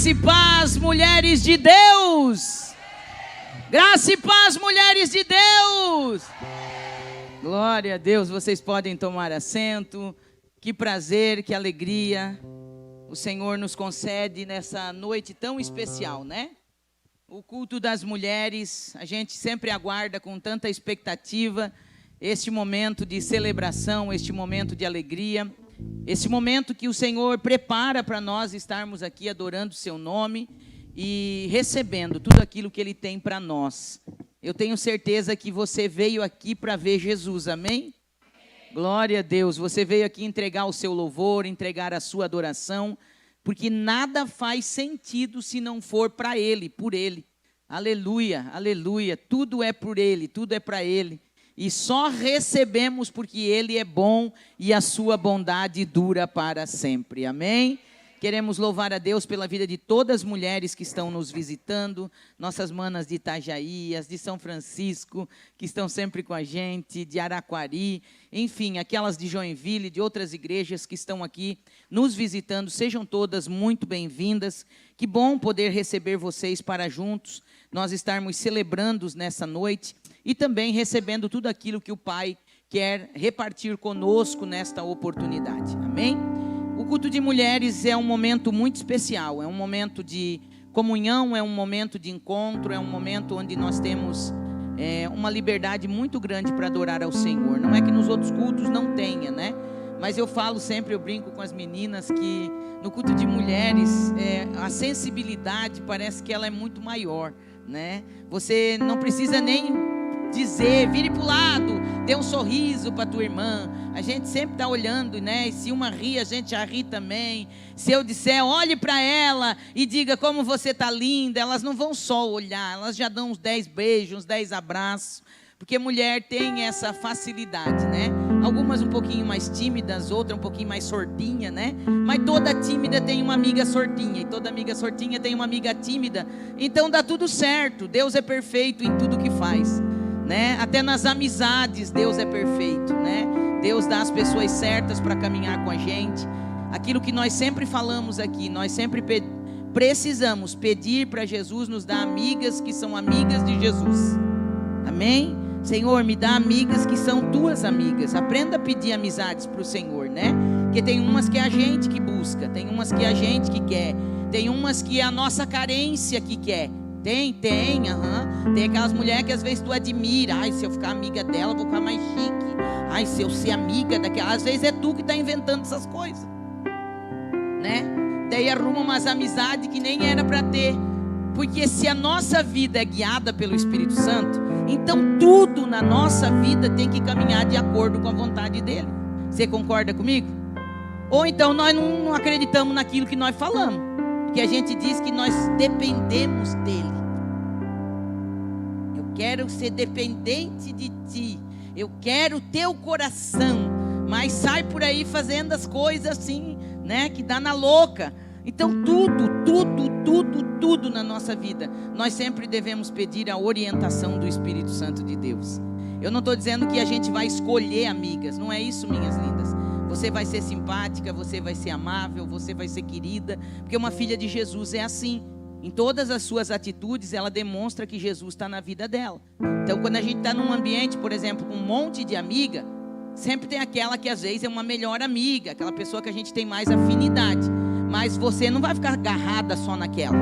Graça e paz, mulheres de Deus! Graça e paz, mulheres de Deus! Glória a Deus, vocês podem tomar assento. Que prazer, que alegria o Senhor nos concede nessa noite tão especial, né? O culto das mulheres, a gente sempre aguarda com tanta expectativa este momento de celebração, este momento de alegria, esse momento que o Senhor prepara para nós estarmos aqui adorando o seu nome e recebendo tudo aquilo que Ele tem para nós. Eu tenho certeza que você veio aqui para ver Jesus, amém? Glória a Deus, você veio aqui entregar o seu louvor, entregar a sua adoração, porque nada faz sentido se não for para Ele, por Ele. Aleluia, aleluia, tudo é por Ele, tudo é para Ele. E só recebemos porque Ele é bom e a sua bondade dura para sempre, amém? Queremos louvar a Deus pela vida de todas as mulheres que estão nos visitando, nossas manas de Itajaí, as de São Francisco, que estão sempre com a gente, de Araquari, enfim, aquelas de Joinville, de outras igrejas que estão aqui nos visitando, sejam todas muito bem-vindas. Que bom poder receber vocês para juntos, nós estarmos celebrando nessa noite e também recebendo tudo aquilo que o Pai quer repartir conosco nesta oportunidade, amém? O culto de mulheres é um momento muito especial, é um momento de comunhão, é um momento de encontro, é um momento onde nós temos uma liberdade muito grande para adorar ao Senhor. Não é que nos outros cultos não tenha, né? Mas eu falo sempre, eu brinco com as meninas, que no culto de mulheres a sensibilidade parece que ela é muito maior, né? Você não precisa nem dizer, vire para o lado, dê um sorriso para tua irmã. A gente sempre está olhando, né? E se uma ri, a gente já ri também. Se eu disser, olhe para ela e diga como você está linda, elas não vão só olhar, elas já dão uns 10 beijos, uns 10 abraços, porque mulher tem essa facilidade, né? Algumas um pouquinho mais tímidas, outras um pouquinho mais sordinha, né? Mas toda tímida tem uma amiga sordinha, e toda amiga sordinha tem uma amiga tímida. Então dá tudo certo, Deus é perfeito em tudo que faz, né? Até nas amizades Deus é perfeito, né? Deus dá as pessoas certas para caminhar com a gente. Aquilo que nós sempre falamos aqui, nós sempre precisamos pedir para Jesus nos dar amigas que são amigas de Jesus, amém? Senhor, me dá amigas que são tuas amigas. Aprenda a pedir amizades para o Senhor, né? Porque tem umas que é a gente que busca, tem umas que é a gente que quer, tem umas que é a nossa carência que quer. Tem, Tem aquelas mulheres que às vezes tu admira. Ai, se eu ficar amiga dela, vou ficar mais chique. Ai, se eu ser amiga daquela. Às vezes é tu que está inventando essas coisas, né? Daí arruma umas amizades que nem era para ter. Porque se a nossa vida é guiada pelo Espírito Santo, então tudo na nossa vida tem que caminhar de acordo com a vontade dele. Você concorda comigo? Ou então nós não acreditamos naquilo que nós falamos, porque a gente diz que nós dependemos dele. Eu quero ser dependente de ti, eu quero teu coração, mas sai por aí fazendo as coisas assim, né, que dá na louca. Então tudo na nossa vida, nós sempre devemos pedir a orientação do Espírito Santo de Deus. Eu não estou dizendo que a gente vai escolher amigas, não é isso, minhas lindas. Você vai ser simpática, você vai ser amável, você vai ser querida, porque uma filha de Jesus é assim. Em todas as suas atitudes, ela demonstra que Jesus está na vida dela. Então, quando a gente está num ambiente, por exemplo, com um monte de amiga, sempre tem aquela que às vezes é uma melhor amiga, aquela pessoa que a gente tem mais afinidade. Mas você não vai ficar agarrada só naquela.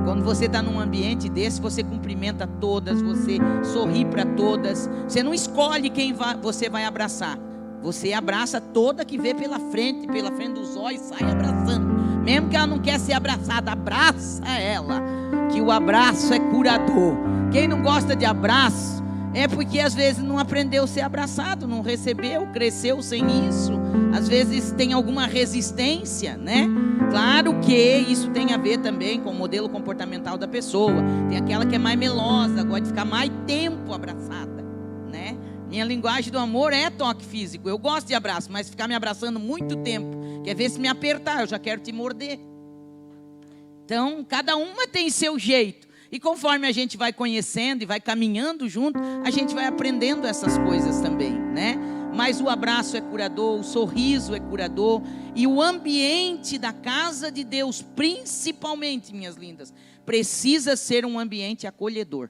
Quando você está num ambiente desse, você cumprimenta todas, você sorri para todas. Você não escolhe quem você vai abraçar. Você abraça toda que vê pela frente dos olhos, sai abraçando. Mesmo que ela não quer ser abraçada, abraça ela, que o abraço é curador. Quem não gosta de abraço é porque às vezes não aprendeu a ser abraçado, não recebeu, cresceu sem isso. Às vezes tem alguma resistência, né? Claro que isso tem a ver também com o modelo comportamental da pessoa. Tem aquela que é mais melosa, gosta de ficar mais tempo abraçada, né? Minha linguagem do amor é toque físico. Eu gosto de abraço, mas ficar me abraçando muito tempo, quer ver se me apertar, eu já quero te morder. Então, cada uma tem seu jeito. E conforme a gente vai conhecendo e vai caminhando junto, a gente vai aprendendo essas coisas também, né? Mas o abraço é curador, o sorriso é curador. E o ambiente da casa de Deus, principalmente, minhas lindas, precisa ser um ambiente acolhedor.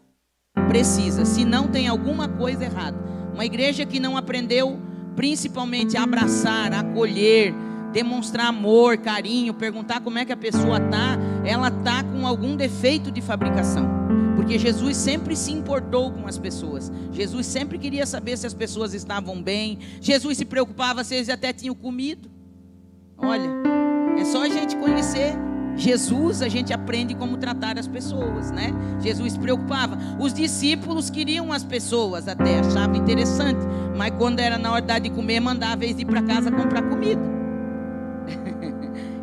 Precisa, senão tem alguma coisa errada. Uma igreja que não aprendeu principalmente a abraçar, a acolher, demonstrar amor, carinho, perguntar como é que a pessoa está, ela está com algum defeito de fabricação. Porque Jesus sempre se importou com as pessoas. Jesus sempre queria saber se as pessoas estavam bem. Jesus se preocupava se eles até tinham comido. Olha, é só a gente conhecer Jesus, a gente aprende como tratar as pessoas, né? Jesus se preocupava. Os discípulos queriam as pessoas, até achavam interessante, mas quando era na hora de comer, mandava eles ir para casa comprar comida.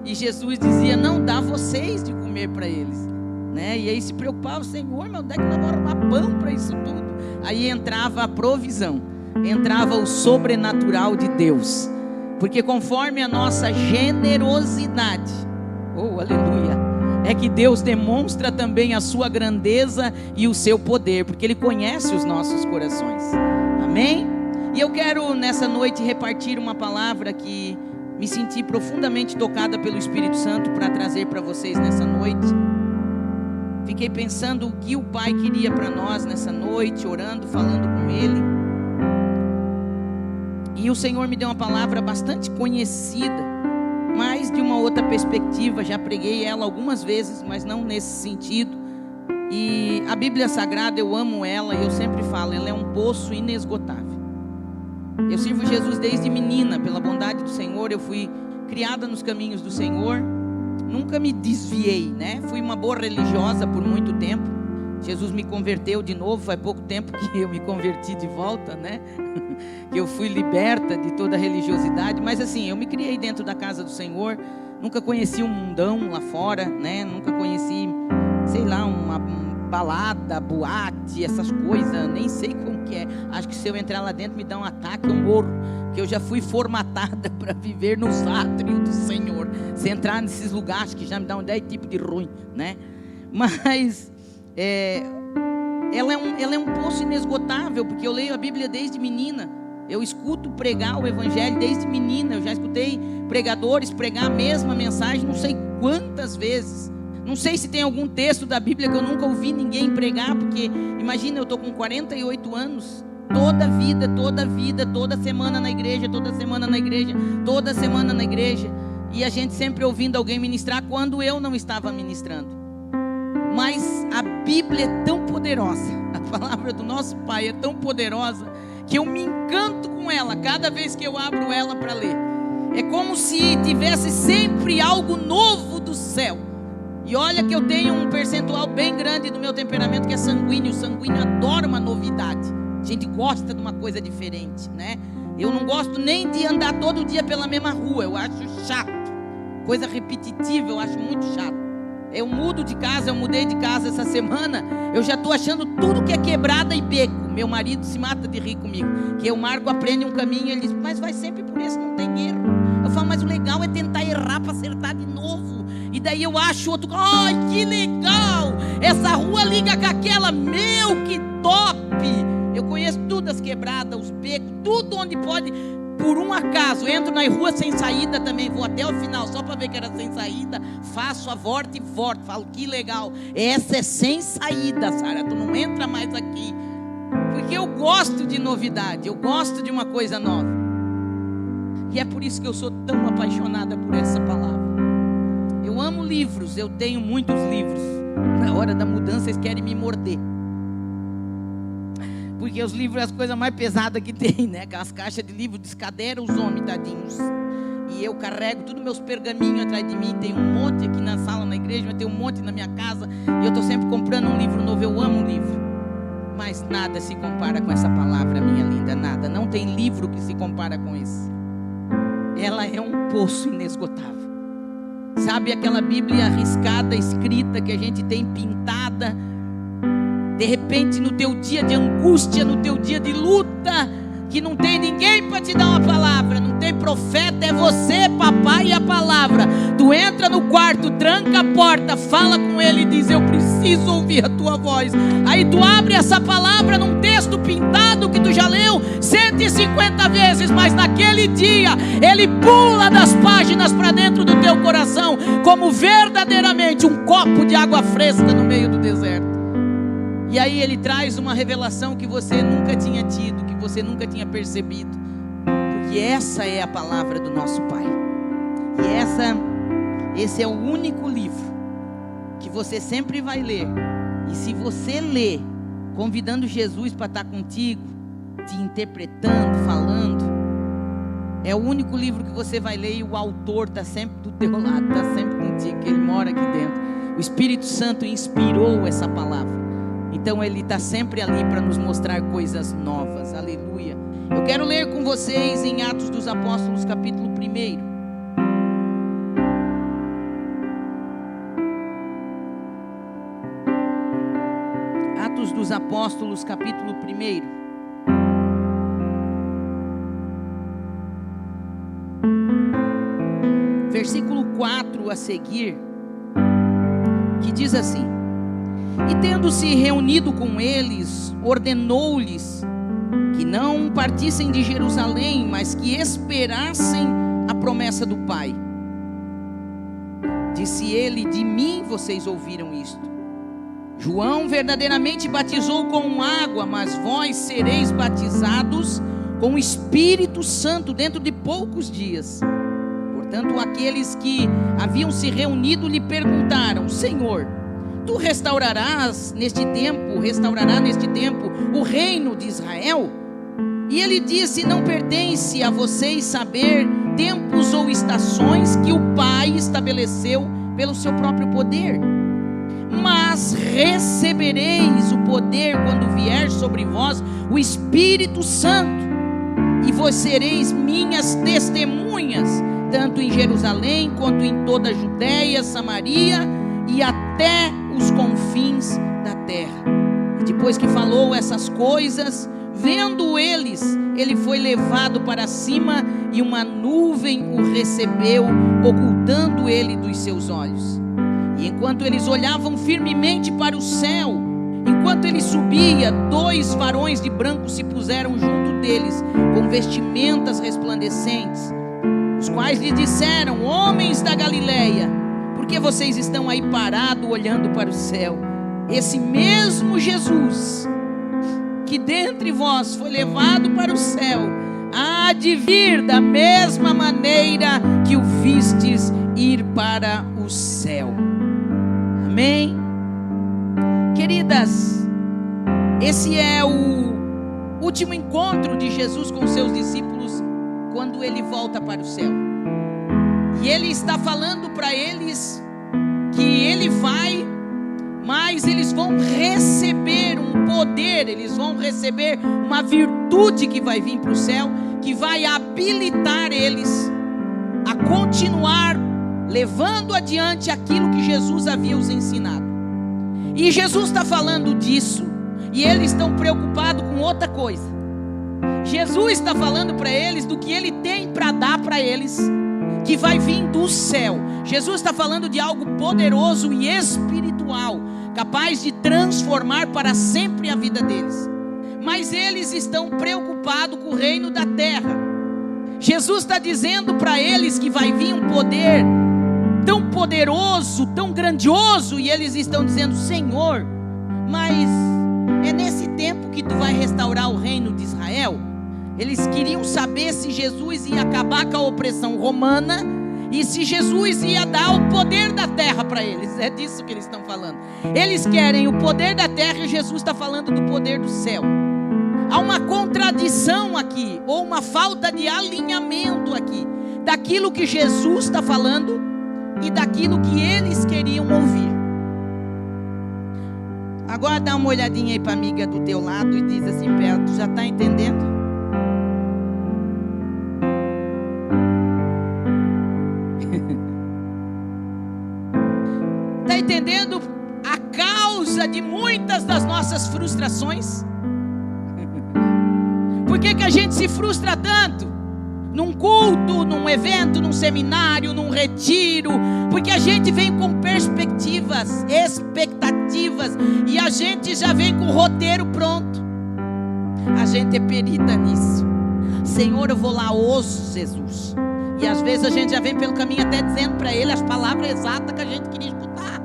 E Jesus dizia: não, dá vocês de comer para eles, né? E aí se preocupava: Senhor, mas onde é que nós vamos arrumar pão para isso tudo? Aí entrava a provisão, entrava o sobrenatural de Deus, porque conforme a nossa generosidade, oh, aleluia, é que Deus demonstra também a sua grandeza e o seu poder, porque Ele conhece os nossos corações, amém? E eu quero nessa noite repartir uma palavra que me senti profundamente tocada pelo Espírito Santo para trazer para vocês nessa noite. Fiquei pensando o que o Pai queria para nós nessa noite, orando, falando com Ele. E o Senhor me deu uma palavra bastante conhecida, mas de uma outra perspectiva. Já preguei ela algumas vezes, mas não nesse sentido. E a Bíblia Sagrada, eu amo ela e eu sempre falo, ela é um poço inesgotável. Eu sirvo Jesus desde menina, pela bondade do Senhor. Eu fui criada nos caminhos do Senhor, nunca me desviei, né? Fui uma boa religiosa por muito tempo. Jesus me converteu de novo, faz pouco tempo que eu me converti de volta, né? Que eu fui liberta de toda a religiosidade. Mas assim, eu me criei dentro da casa do Senhor. Nunca conheci um mundão lá fora, né? Nunca conheci, sei lá, uma balada, boate, essas coisas, nem sei como que é. Acho que se eu entrar lá dentro me dá um ataque, eu morro, que eu já fui formatada para viver nos átrios do Senhor. Se entrar nesses lugares que já me dá um 10 tipo de ruim, né? Mas ela é um poço inesgotável, porque eu leio a Bíblia desde menina. Eu escuto pregar o Evangelho desde menina. Eu já escutei pregadores pregar a mesma mensagem não sei quantas vezes. Não sei se tem algum texto da Bíblia que eu nunca ouvi ninguém pregar, porque imagina, eu estou com 48 anos, toda semana na igreja, toda semana na igreja, e a gente sempre ouvindo alguém ministrar quando eu não estava ministrando. Mas a Bíblia é tão poderosa, a palavra do nosso Pai é tão poderosa, que eu me encanto com ela cada vez que eu abro ela para ler. É como se tivesse sempre algo novo do céu. E olha que eu tenho um percentual bem grande do meu temperamento que é sanguíneo. O sanguíneo adora uma novidade. A gente gosta de uma coisa diferente, né? Eu não gosto nem de andar todo dia pela mesma rua. Eu acho chato. Coisa repetitiva, eu acho muito chato. Eu mudo de casa, eu mudei de casa essa semana. Eu já estou achando tudo que é quebrada e beco. Meu marido se mata de rir comigo, que o Marco aprende um caminho, ele diz: mas vai sempre por esse, não tem erro. Eu falo: mas o legal é tentar errar para acertar de novo. E daí eu acho outro: ai, que legal, essa rua liga com aquela, meu, que top. Eu conheço tudo, as quebradas, os becos, tudo onde pode. Por um acaso, entro na rua sem saída também, vou até o final, só para ver que era sem saída, faço a volta e volto, falo: que legal, essa é sem saída, Sara, tu não entra mais aqui. Porque eu gosto de novidade, eu gosto de uma coisa nova. E é por isso que eu sou tão apaixonada por essa palavra. Eu amo livros, eu tenho muitos livros. Na hora da mudança eles querem me morder, porque os livros é as coisas mais pesadas que tem, né? Aquelas caixas de livro descadeira os homens, tadinhos. E eu carrego todos meus pergaminhos atrás de mim. Tem um monte aqui na sala, na igreja, mas tem um monte na minha casa. E eu estou sempre comprando um livro novo. Eu amo livro, mas nada se compara com essa palavra, minha linda, nada. Não tem livro que se compara com esse. Ela é um poço inesgotável. Sabe aquela Bíblia riscada, escrita, que a gente tem pintada? De repente, no teu dia de angústia, no teu dia de luta, que não tem ninguém para te dar uma palavra, não tem profeta, é você, papai, e a palavra. Tu entra no quarto, tranca a porta, fala com ele e diz: eu preciso preciso ouvir a tua voz. Aí tu abre essa palavra num texto pintado que tu já leu 150 vezes, mas naquele dia ele pula das páginas para dentro do teu coração, como verdadeiramente um copo de água fresca no meio do deserto. E aí ele traz uma revelação que você nunca tinha tido, que você nunca tinha percebido, porque essa é a palavra do nosso Pai. E esse é o único livro que você sempre vai ler. E se você ler convidando Jesus para estar contigo, te interpretando, falando, é o único livro que você vai ler e o autor está sempre do teu lado, está sempre contigo, que ele mora aqui dentro. O Espírito Santo inspirou essa palavra, então ele está sempre ali para nos mostrar coisas novas. Aleluia. Eu quero ler com vocês em Atos dos Apóstolos, capítulo 1. Atos dos Apóstolos, capítulo 1. Versículo 4 a seguir, que diz assim: E tendo-se reunido com eles, ordenou-lhes que não partissem de Jerusalém, mas que esperassem a promessa do Pai. Disse ele: De mim vocês ouviram isto. João verdadeiramente batizou com água, mas vós sereis batizados com o Espírito Santo dentro de poucos dias. Portanto, aqueles que haviam se reunido lhe perguntaram: Senhor, tu restaurarás neste tempo o reino de Israel? E ele disse: Não pertence a vocês saber tempos ou estações que o Pai estabeleceu pelo seu próprio poder. Mas recebereis o poder quando vier sobre vós o Espírito Santo, e vós sereis minhas testemunhas, tanto em Jerusalém quanto em toda a Judéia, Samaria e até os confins da terra. E depois que falou essas coisas, vendo eles, ele foi levado para cima, e uma nuvem o recebeu, ocultando ele dos seus olhos. E enquanto eles olhavam firmemente para o céu, enquanto ele subia, 2 varões de branco se puseram junto deles, com vestimentas resplandecentes, os quais lhe disseram: Homens da Galileia, por que vocês estão aí parados olhando para o céu? Esse mesmo Jesus, que dentre vós foi levado para o céu, há de vir da mesma maneira que o vistes ir para o céu. Amém? Queridas, esse é o último encontro de Jesus com seus discípulos quando ele volta para o céu. E ele está falando para eles que ele vai, mas eles vão receber um poder, eles vão receber uma virtude que vai vir para o céu, que vai habilitar eles a continuar levando adiante aquilo que Jesus havia os ensinado. E Jesus está falando disso, e eles estão preocupados com outra coisa. Jesus está falando para eles do que ele tem para dar para eles, que vai vir do céu. Jesus está falando de algo poderoso e espiritual, capaz de transformar para sempre a vida deles. Mas eles estão preocupados com o reino da terra. Jesus está dizendo para eles que vai vir um poder tão poderoso, tão grandioso, e eles estão dizendo: Senhor, mas é nesse tempo que tu vai restaurar o reino de Israel? Eles queriam saber se Jesus ia acabar com a opressão romana e se Jesus ia dar o poder da terra para eles. É disso que eles estão falando. Eles querem o poder da terra e Jesus está falando do poder do céu. Há uma contradição aqui, ou uma falta de alinhamento aqui, daquilo que Jesus está falando e daquilo que eles queriam ouvir. Agora dá uma olhadinha aí para a amiga do teu lado e diz assim para ela: tu já está entendendo? Está entendendo a causa de muitas das nossas frustrações? Por que a gente se frustra tanto? num culto, num evento, num seminário, num retiro, porque a gente vem com perspectivas, expectativas, e a gente já vem com o roteiro pronto. A gente é perita nisso. Senhor, eu vou lá hoje, Jesus. E às vezes a gente já vem pelo caminho até dizendo para Ele as palavras exatas que a gente queria escutar.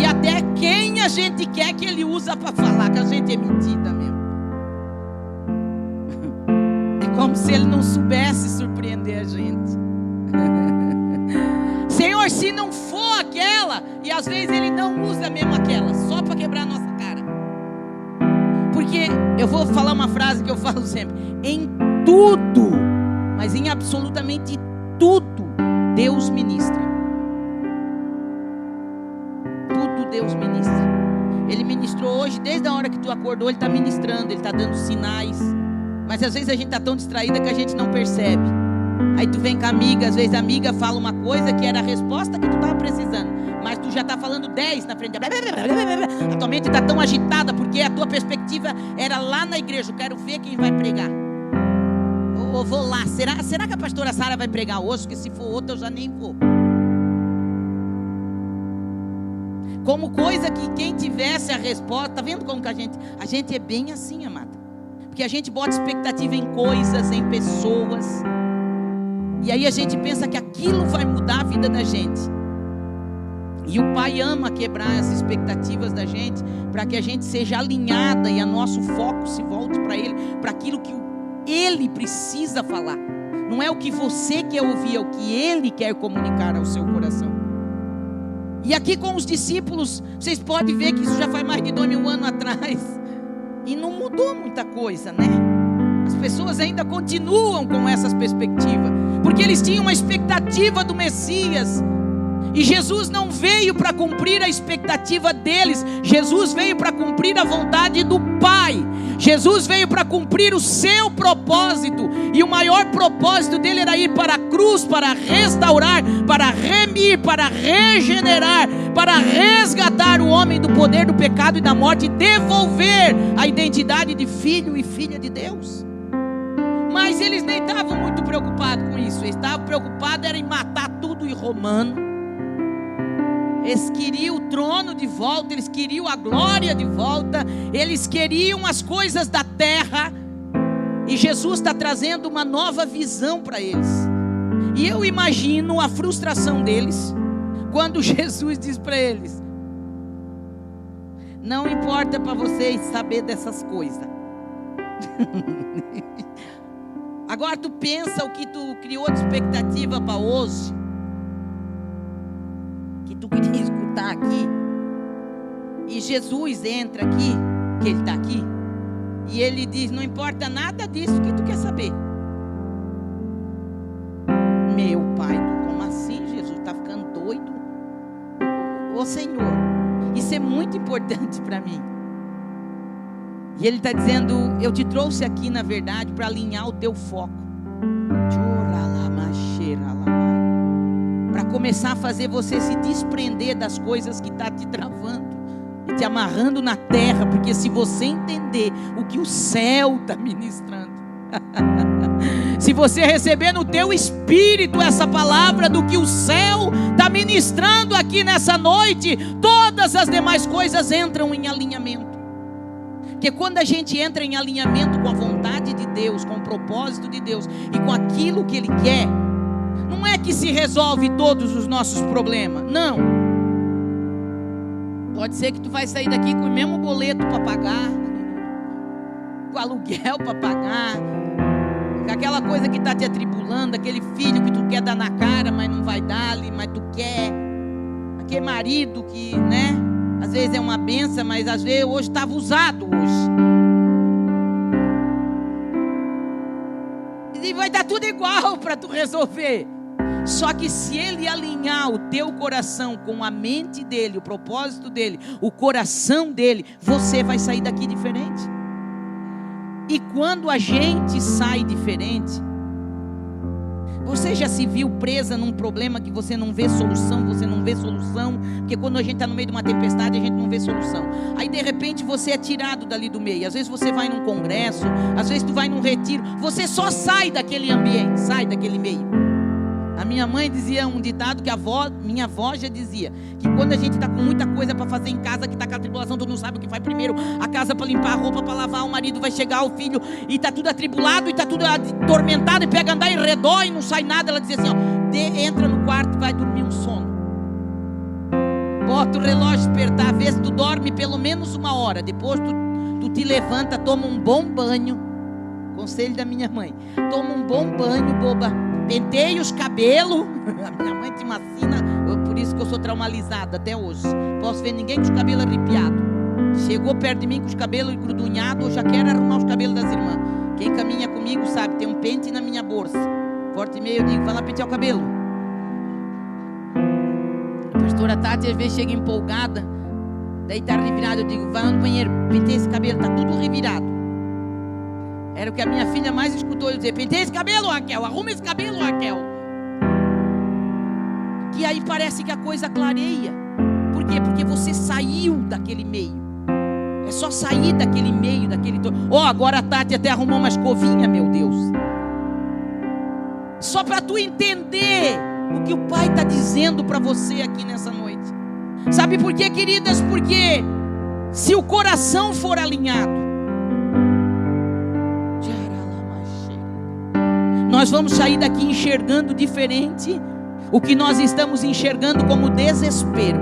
E até quem a gente quer que Ele usa para falar, que a gente é mentida mesmo. É como se Ele não soubesse surpreender a gente. Senhor, se não for aquela, e às vezes Ele não usa mesmo aquela, só para quebrar a nossa cara. Porque eu vou falar uma frase que eu falo sempre: em tudo, mas em absolutamente tudo, Deus ministra. Tudo Deus ministra. Ele ministrou hoje, desde a hora que tu acordou, Ele está ministrando, Ele está dando sinais. Mas às vezes a gente está tão distraída que a gente não percebe. Aí tu vem com a amiga, às vezes a amiga fala uma coisa que era a resposta que tu estava precisando, mas tu já está falando 10 na frente. A tua mente está tão agitada porque a tua perspectiva era lá na igreja. Eu quero ver quem vai pregar. Eu vou lá. Será que a pastora Sara vai pregar hoje? Porque se for outra eu já nem vou. Como coisa que quem tivesse a resposta. Tá vendo como que a gente é bem assim, amada? Porque a gente bota expectativa em coisas, em pessoas, e aí a gente pensa que aquilo vai mudar a vida da gente. E o Pai ama quebrar as expectativas da gente, para que a gente seja alinhada e o nosso foco se volte para Ele, para aquilo que Ele precisa falar. Não é o que você quer ouvir, é o que Ele quer comunicar ao seu coração. E aqui com os discípulos, vocês podem ver que isso já faz mais de 2000 anos atrás, e não mudou muita coisa, né? As pessoas ainda continuam com essas perspectivas, porque eles tinham uma expectativa do Messias. E Jesus não veio para cumprir a expectativa deles. Jesus veio para cumprir a vontade do Pai. Jesus veio para cumprir o seu propósito. E o maior propósito dele era ir para a cruz, para restaurar, para remir, para regenerar, para resgatar o homem do poder do pecado e da morte, e devolver a identidade de filho e filha de Deus. Mas eles nem estavam muito preocupados com isso. Eles estavam preocupados era em matar tudo em romano. Eles queriam o trono de volta, eles queriam a glória de volta, eles queriam as coisas da terra. E Jesus está trazendo uma nova visão para eles. E eu imagino a frustração deles quando Jesus diz para eles: não importa para vocês saber dessas coisas. Agora tu pensa o que tu criou de expectativa para hoje, que tu queria escutar aqui. E Jesus entra aqui, que Ele está aqui, e Ele diz: não importa nada disso que tu quer saber. Meu Pai, como assim, Jesus? Está ficando doido? Ô Senhor, isso é muito importante para mim. E Ele está dizendo: eu te trouxe aqui na verdade para alinhar o teu foco, para começar a fazer você se desprender das coisas que está te travando e te amarrando na terra. Porque se você entender o que o céu está ministrando, se você receber no teu espírito essa palavra do que o céu está ministrando aqui nessa noite, todas as demais coisas entram em alinhamento. Porque quando a gente entra em alinhamento com a vontade de Deus, com o propósito de Deus e com aquilo que Ele quer, não é que se resolve todos os nossos problemas, não. Pode ser que tu vai sair daqui com o mesmo boleto para pagar, com aluguel para pagar, com aquela coisa que está te atribulando, aquele filho que tu quer dar na cara, mas não vai dar ali, mas tu quer, aquele marido que, né, às vezes é uma benção, mas às vezes hoje estava usado hoje. E vai dar tudo igual para tu resolver. Só que se Ele alinhar o teu coração com a mente dEle, o propósito dEle, o coração dEle, você vai sair daqui diferente. E quando a gente sai diferente, Você já se viu presa num problema que você não vê solução, porque quando a gente está no meio de uma tempestade, a gente não vê solução. Aí de repente você é tirado dali do meio. Às vezes você vai num congresso, às vezes tu vai num retiro, você só sai daquele ambiente, sai daquele meio. A minha mãe dizia um ditado que minha avó já dizia, que quando a gente está com muita coisa para fazer em casa, que está com a tribulação, tu não sabe o que faz primeiro, a casa para limpar, a roupa para lavar, o marido vai chegar, o filho, e está tudo atribulado, e está tudo atormentado, e pega andar em redor e não sai nada. Ela dizia assim, ó, entra no quarto e vai dormir um sono. Bota o relógio despertar, às vezes tu dorme pelo menos 1 hora, depois tu te levanta, toma um bom banho, conselho da minha mãe, toma um bom banho, boba, penteia os cabelos. A minha mãe te ensina, por isso que eu sou traumatizada até hoje. Posso ver ninguém com os cabelos arrepiados. Chegou perto de mim com os cabelos grudunhados, eu já quero arrumar os cabelos das irmãs. Quem caminha comigo sabe, tem um pente na minha bolsa. Forte e meio eu digo, vai lá pentear o cabelo. A pastora Tati às vezes chega empolgada, daí tá revirado, eu digo, vai lá no banheiro, penteia esse cabelo, tá tudo revirado. Era o que a minha filha mais escutou eu dizer, penteia esse cabelo, Raquel, arruma esse cabelo, Raquel. Que aí parece que a coisa clareia. Por quê? Porque você saiu daquele meio. É só sair daquele meio, daquele... agora a Tati até arrumou uma escovinha, meu Deus. Só para tu entender o que o Pai está dizendo para você aqui nessa noite. Sabe por quê, queridas? Porque se o coração for alinhado, nós vamos sair daqui enxergando diferente o que nós estamos enxergando como desespero.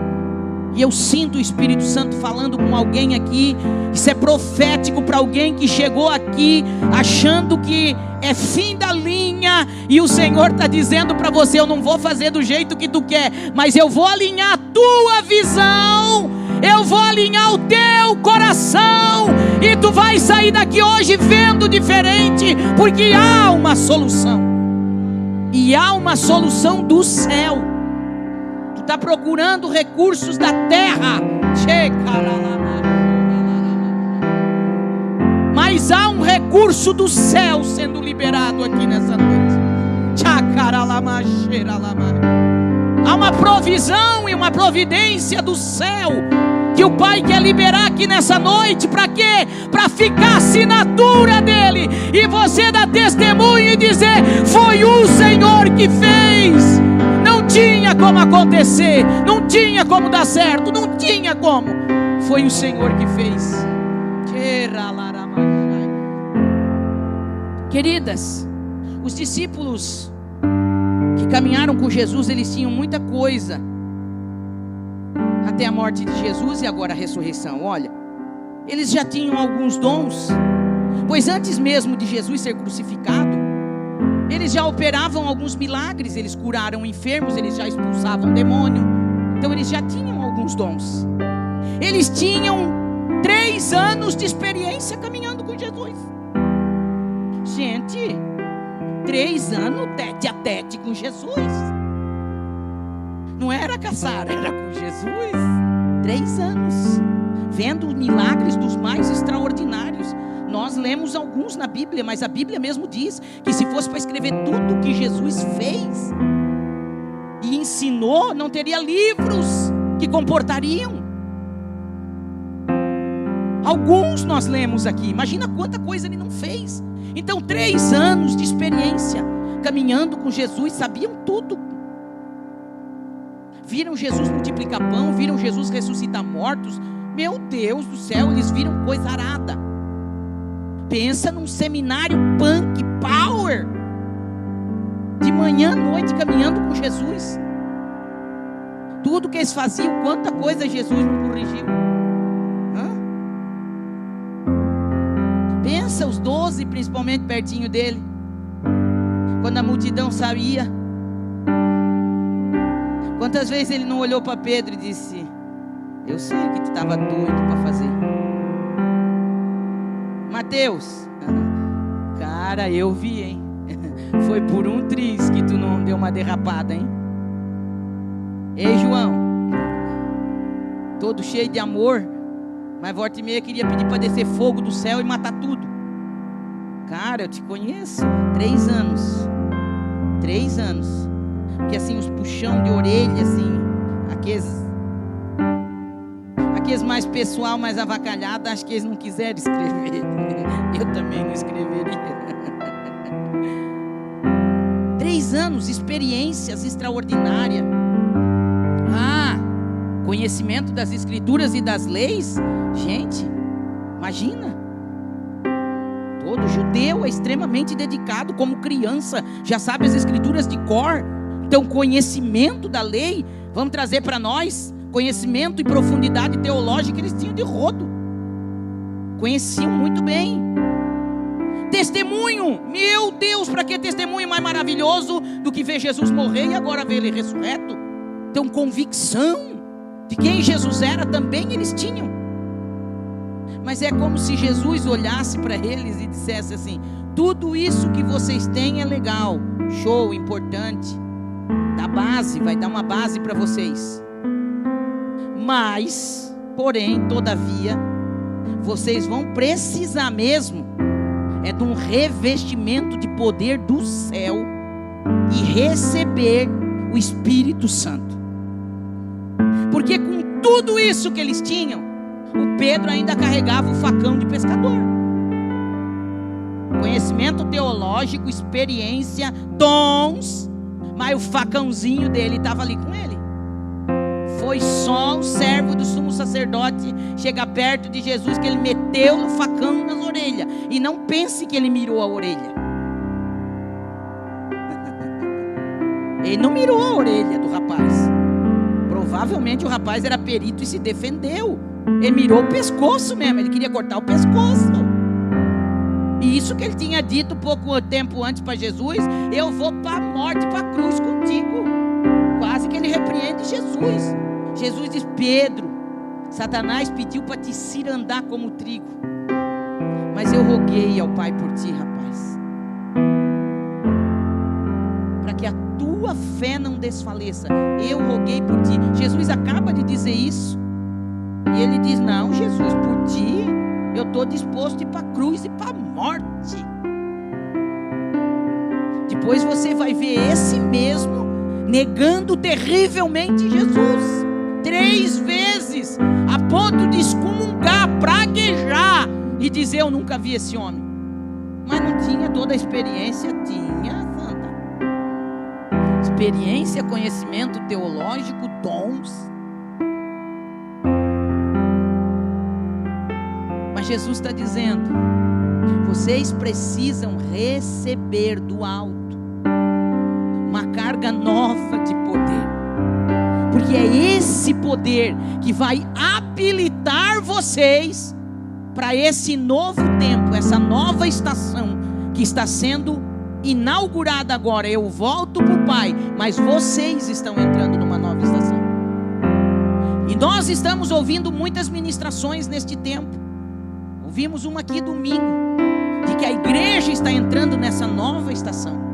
E eu sinto o Espírito Santo falando com alguém aqui. Isso é profético para alguém que chegou aqui achando que é fim da linha, e o Senhor está dizendo para você, eu não vou fazer do jeito que tu quer, mas eu vou alinhar a tua visão, eu vou alinhar o teu coração, e tu vai sair daqui hoje vendo diferente, porque há uma solução, e há uma solução do céu. Tu está procurando recursos da terra, mas há um recurso do céu sendo liberado aqui nessa noite. Há uma provisão e uma providência do céu que o Pai quer liberar aqui nessa noite. Para quê? Para ficar a assinatura dele, e você dar testemunho e dizer, foi o Senhor que fez. Não tinha como acontecer, não tinha como dar certo, não tinha como. Foi o Senhor que fez. Queridas, os discípulos que caminharam com Jesus, eles tinham muita coisa até a morte de Jesus e agora a ressurreição. Olha, eles já tinham alguns dons, pois antes mesmo de Jesus ser crucificado, eles já operavam alguns milagres, eles curaram enfermos, eles já expulsavam demônio. Então eles já tinham alguns dons. Eles tinham 3 anos de experiência caminhando com Jesus. Gente, 3 anos tete a tete com Jesus. Não era caçar, era com Jesus. 3 anos, vendo milagres dos mais extraordinários. Nós lemos alguns na Bíblia, mas a Bíblia mesmo diz que se fosse para escrever tudo o que Jesus fez e ensinou, não teria livros que comportariam. Alguns nós lemos aqui, imagina quanta coisa ele não fez. Então 3 anos de experiência caminhando com Jesus, sabiam tudo. Viram Jesus multiplicar pão, viram Jesus ressuscitar mortos. Meu Deus do céu, eles viram coisa arada. Pensa num seminário punk, power, de manhã à noite caminhando com Jesus. Tudo que eles faziam, quanta coisa Jesus não corrigiu. Pensa os 12, principalmente pertinho dele, quando a multidão saía. Quantas vezes ele não olhou para Pedro e disse, eu sei o que tu estava doido para fazer. Mateus, cara, eu vi, hein? Foi por um triz que tu não deu uma derrapada, hein? Ei, João, todo cheio de amor, mas volta e meia queria pedir para descer fogo do céu e matar tudo. Cara, eu te conheço, 3 anos. 3 anos. Porque assim, os puxão de orelha, assim, aqueles mais pessoal, mais avacalhado, acho que eles não quiseram escrever. Eu também não escreveria. 3 anos, experiências extraordinárias. Conhecimento das escrituras e das leis. Gente, imagina. Todo judeu é extremamente dedicado, como criança, já sabe as escrituras de cor. Então, conhecimento da lei, vamos trazer para nós, conhecimento e profundidade teológica, eles tinham de rodo. Conheciam muito bem. Testemunho, meu Deus, para que testemunho mais maravilhoso do que ver Jesus morrer e agora ver Ele ressurreto? Então, convicção de quem Jesus era também eles tinham. Mas é como se Jesus olhasse para eles e dissesse assim: tudo isso que vocês têm é legal, show, importante, dá base, vai dar uma base para vocês. Mas, porém, todavia, vocês vão precisar mesmo é de um revestimento de poder do céu e receber o Espírito Santo. Porque com tudo isso que eles tinham, o Pedro ainda carregava o facão de pescador. Conhecimento teológico, experiência, dons, mas o facãozinho dele estava ali com ele. Foi só o servo do sumo sacerdote chegar perto de Jesus que ele meteu o facão nas orelhas. E não pense que ele mirou a orelha. Ele não mirou a orelha do rapaz. Provavelmente o rapaz era perito e se defendeu. Ele mirou o pescoço mesmo, ele queria cortar o pescoço. E isso que ele tinha dito pouco tempo antes para Jesus: eu vou para a morte, para a cruz contigo. Quase que ele repreende Jesus. Jesus diz: Pedro, Satanás pediu para te cirandar como trigo, mas eu roguei ao Pai por ti, rapaz, para que a tua fé não desfaleça. Eu roguei por ti. Jesus acaba de dizer isso. E ele diz: não, Jesus, por ti eu estou disposto a ir para a cruz e para a morte. Depois você vai ver esse mesmo negando terrivelmente Jesus 3 vezes, a ponto de excomungar, praguejar e dizer: eu nunca vi esse homem. Mas não tinha toda a experiência. Tinha, santa experiência, conhecimento teológico, dons. Mas Jesus está dizendo: vocês precisam receber do alto uma carga nova de poder, porque é esse poder que vai habilitar vocês para esse novo tempo, essa nova estação que está sendo inaugurada agora. Eu volto para o Pai, mas vocês estão entrando numa nova estação. E nós estamos ouvindo muitas ministrações neste tempo. Ouvimos uma aqui domingo, de que a igreja está entrando nessa nova estação.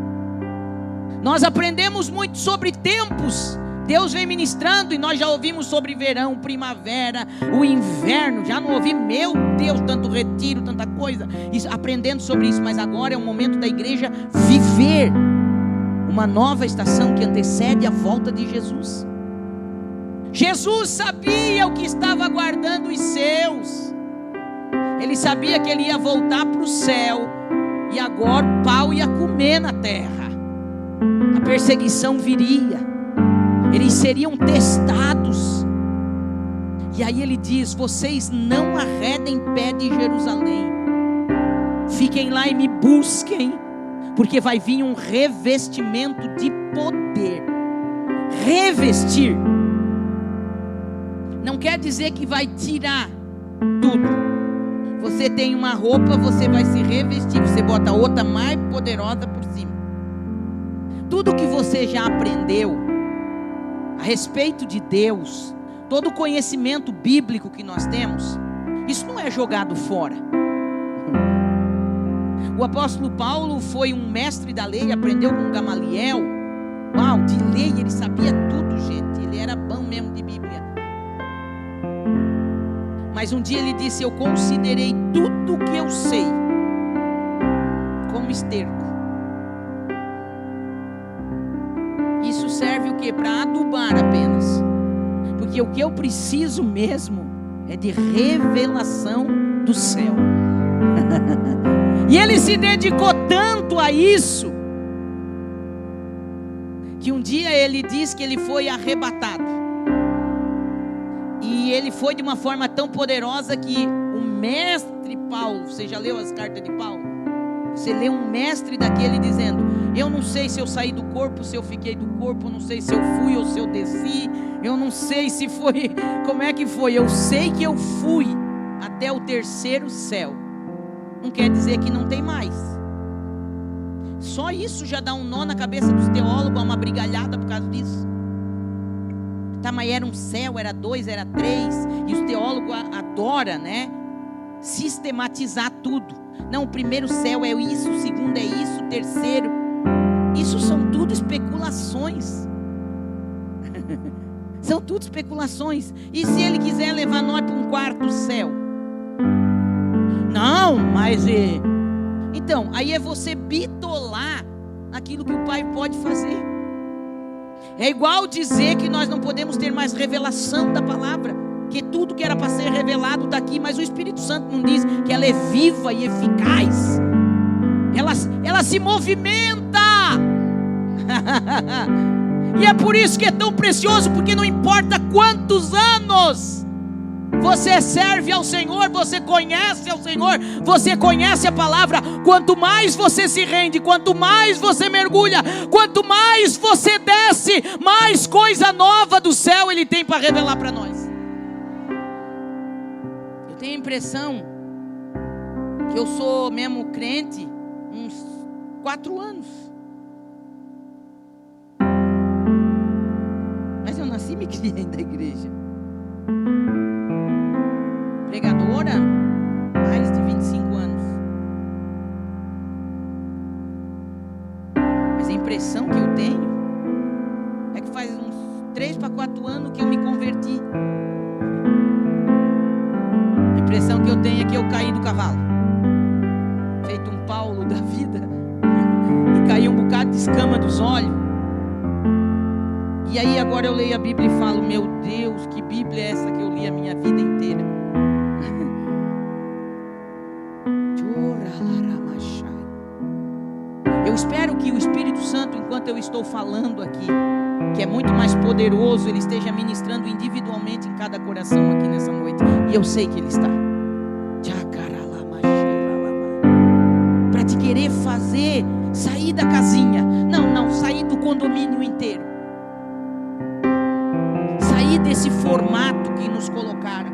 Nós aprendemos muito sobre tempos. Deus vem ministrando e nós já ouvimos sobre verão, primavera, o inverno. Já não ouvi, meu Deus, tanto retiro, tanta coisa, aprendendo sobre isso. Mas agora é o momento da igreja viver uma nova estação que antecede a volta de Jesus. Jesus sabia o que estava aguardando os seus. Ele sabia que ele ia voltar para o céu e agora o pau ia comer na terra. A perseguição viria. Eles seriam testados. E aí ele diz: vocês não arredem pé de Jerusalém. Fiquem lá e me busquem, porque vai vir um revestimento de poder. Revestir não quer dizer que vai tirar tudo. Você tem uma roupa, você vai se revestir, você bota outra mais poderosa por cima. Tudo que você já aprendeu a respeito de Deus, todo o conhecimento bíblico que nós temos, isso não é jogado fora. O apóstolo Paulo foi um mestre da lei, aprendeu com Gamaliel. Uau, de lei ele sabia tudo, gente. Ele era bom mesmo de Bíblia. Mas um dia ele disse: eu considerei tudo que eu sei como esterco quê? Para adubar apenas. Porque o que eu preciso mesmo é de revelação do céu. E ele se dedicou tanto a isso, que um dia ele diz que ele foi arrebatado. E ele foi de uma forma tão poderosa que o mestre Paulo, você já leu as cartas de Paulo? Você lê um mestre daquele dizendo: eu não sei se eu saí do corpo, se eu fiquei do corpo, não sei se eu fui ou se eu desci, eu não sei se foi, como é que foi, eu sei que eu fui até o terceiro céu. Não quer dizer que não tem mais. Só isso já dá um nó na cabeça dos teólogos, uma brigalhada por causa disso. Tá, mas era um céu, era 2, era 3, e os teólogos adoram, né, sistematizar tudo. Não, o primeiro céu é isso, o segundo é isso, o terceiro. Isso são tudo especulações. São tudo especulações. E se ele quiser levar nós para um quarto céu? Não, mas então, aí é você bitolar aquilo que o Pai pode fazer. É igual dizer que nós não podemos ter mais revelação da palavra, que tudo que era para ser revelado está aqui, mas o Espírito Santo não diz que ela é viva e eficaz. Ela se movimenta. E é por isso que é tão precioso, porque não importa quantos anos você serve ao Senhor, você conhece ao Senhor, você conhece a palavra, quanto mais você se rende, quanto mais você mergulha, quanto mais você desce, mais coisa nova do céu Ele tem para revelar para nós. Eu tenho a impressão que eu sou mesmo crente uns 4 anos, mas eu nasci e me criei dentro da igreja. Pregadora, mais de 25 anos. Mas a impressão que eu tenho é que faz uns 3 para 4 anos que eu me converti. A impressão que eu tenho é que eu caí do cavalo, feito um Paulo da vida, e caí um bocado de escama dos olhos. E aí agora eu leio a Bíblia e falo: meu Deus, que Bíblia é essa que eu li a minha vida inteira? Eu espero que o Espírito Santo, enquanto eu estou falando aqui, que é muito mais poderoso, Ele esteja ministrando individualmente em cada coração aqui nessa noite. E eu sei que Ele está. Para te querer fazer sair da casinha. Não, sair do condomínio inteiro. Sair desse formato que nos colocaram.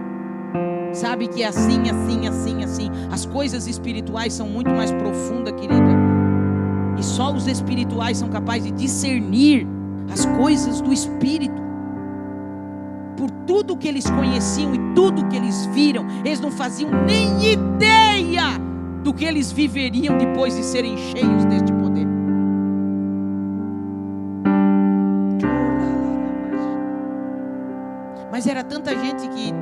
Sabe que é assim. As coisas espirituais são muito mais profundas, querida. E só os espirituais são capazes de discernir as coisas do Espírito. Por tudo que eles conheciam e tudo que eles viram, eles não faziam nem ideia do que eles viveriam depois de serem cheios deste poder. Mas era tanta gente que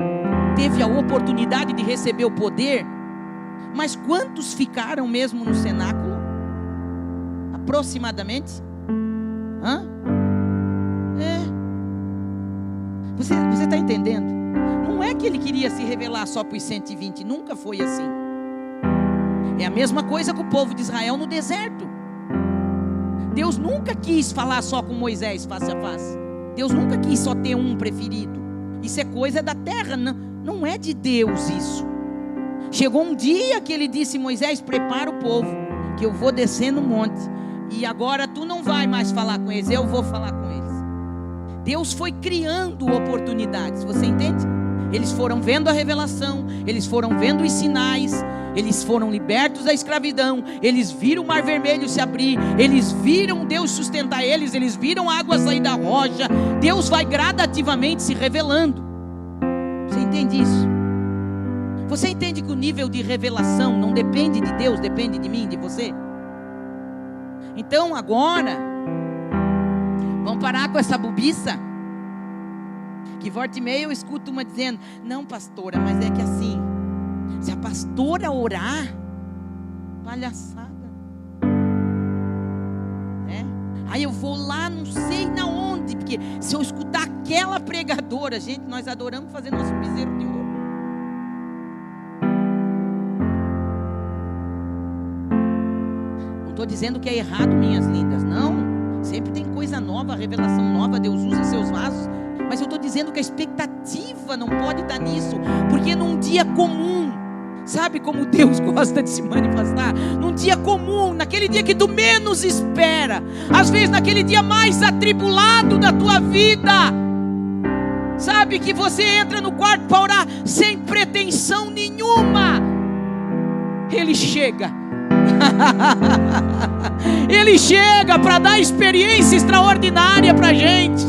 teve a oportunidade de receber o poder, mas quantos ficaram mesmo no cenáculo? Aproximadamente? Você está entendendo? Não é que ele queria se revelar só para os 120, nunca foi assim. É a mesma coisa com o povo de Israel no deserto. Deus nunca quis falar só com Moisés face a face. Deus nunca quis só ter um preferido. Isso é coisa da terra, não é de Deus isso. Chegou um dia que ele disse: Moisés, prepara o povo, que eu vou descer no monte, e agora tu não vai mais falar com eles, eu vou falar com eles. Deus foi criando oportunidades, você entende? Eles foram vendo a revelação, eles foram vendo os sinais, eles foram libertos da escravidão, eles viram o mar vermelho se abrir, eles viram Deus sustentar eles, eles viram a água sair da rocha. Deus vai gradativamente se revelando. Você entende isso? Você entende que o nível de revelação não depende de Deus, depende de mim, de você? Então agora, vamos parar com essa bobiça. Que volta e meia eu escuto uma dizendo: não, pastora, mas é que assim, se a pastora orar, palhaçada, né? Aí eu vou lá, não sei na onde, porque se eu escutar aquela pregadora, gente, nós adoramos fazer nosso bezerro de ouro. Não estou dizendo que é errado, minhas lindas, não. Sempre tem coisa nova, revelação nova, Deus usa seus vasos. Mas eu estou dizendo que a expectativa não pode estar nisso, porque num dia comum, sabe como Deus gosta de se manifestar? Num dia comum, naquele dia que tu menos espera, às vezes naquele dia mais atribulado da tua vida, sabe, que você entra no quarto para orar sem pretensão nenhuma, Ele chega. Ele chega para dar experiência extraordinária para a gente.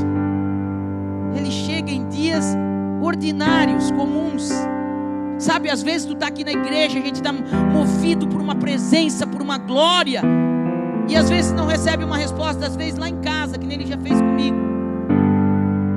Ele chega em dias ordinários, comuns. Sabe, às vezes tu está aqui na igreja, a gente está movido por uma presença, por uma glória, e às vezes não recebe uma resposta, às vezes lá em casa, que nem ele já fez comigo.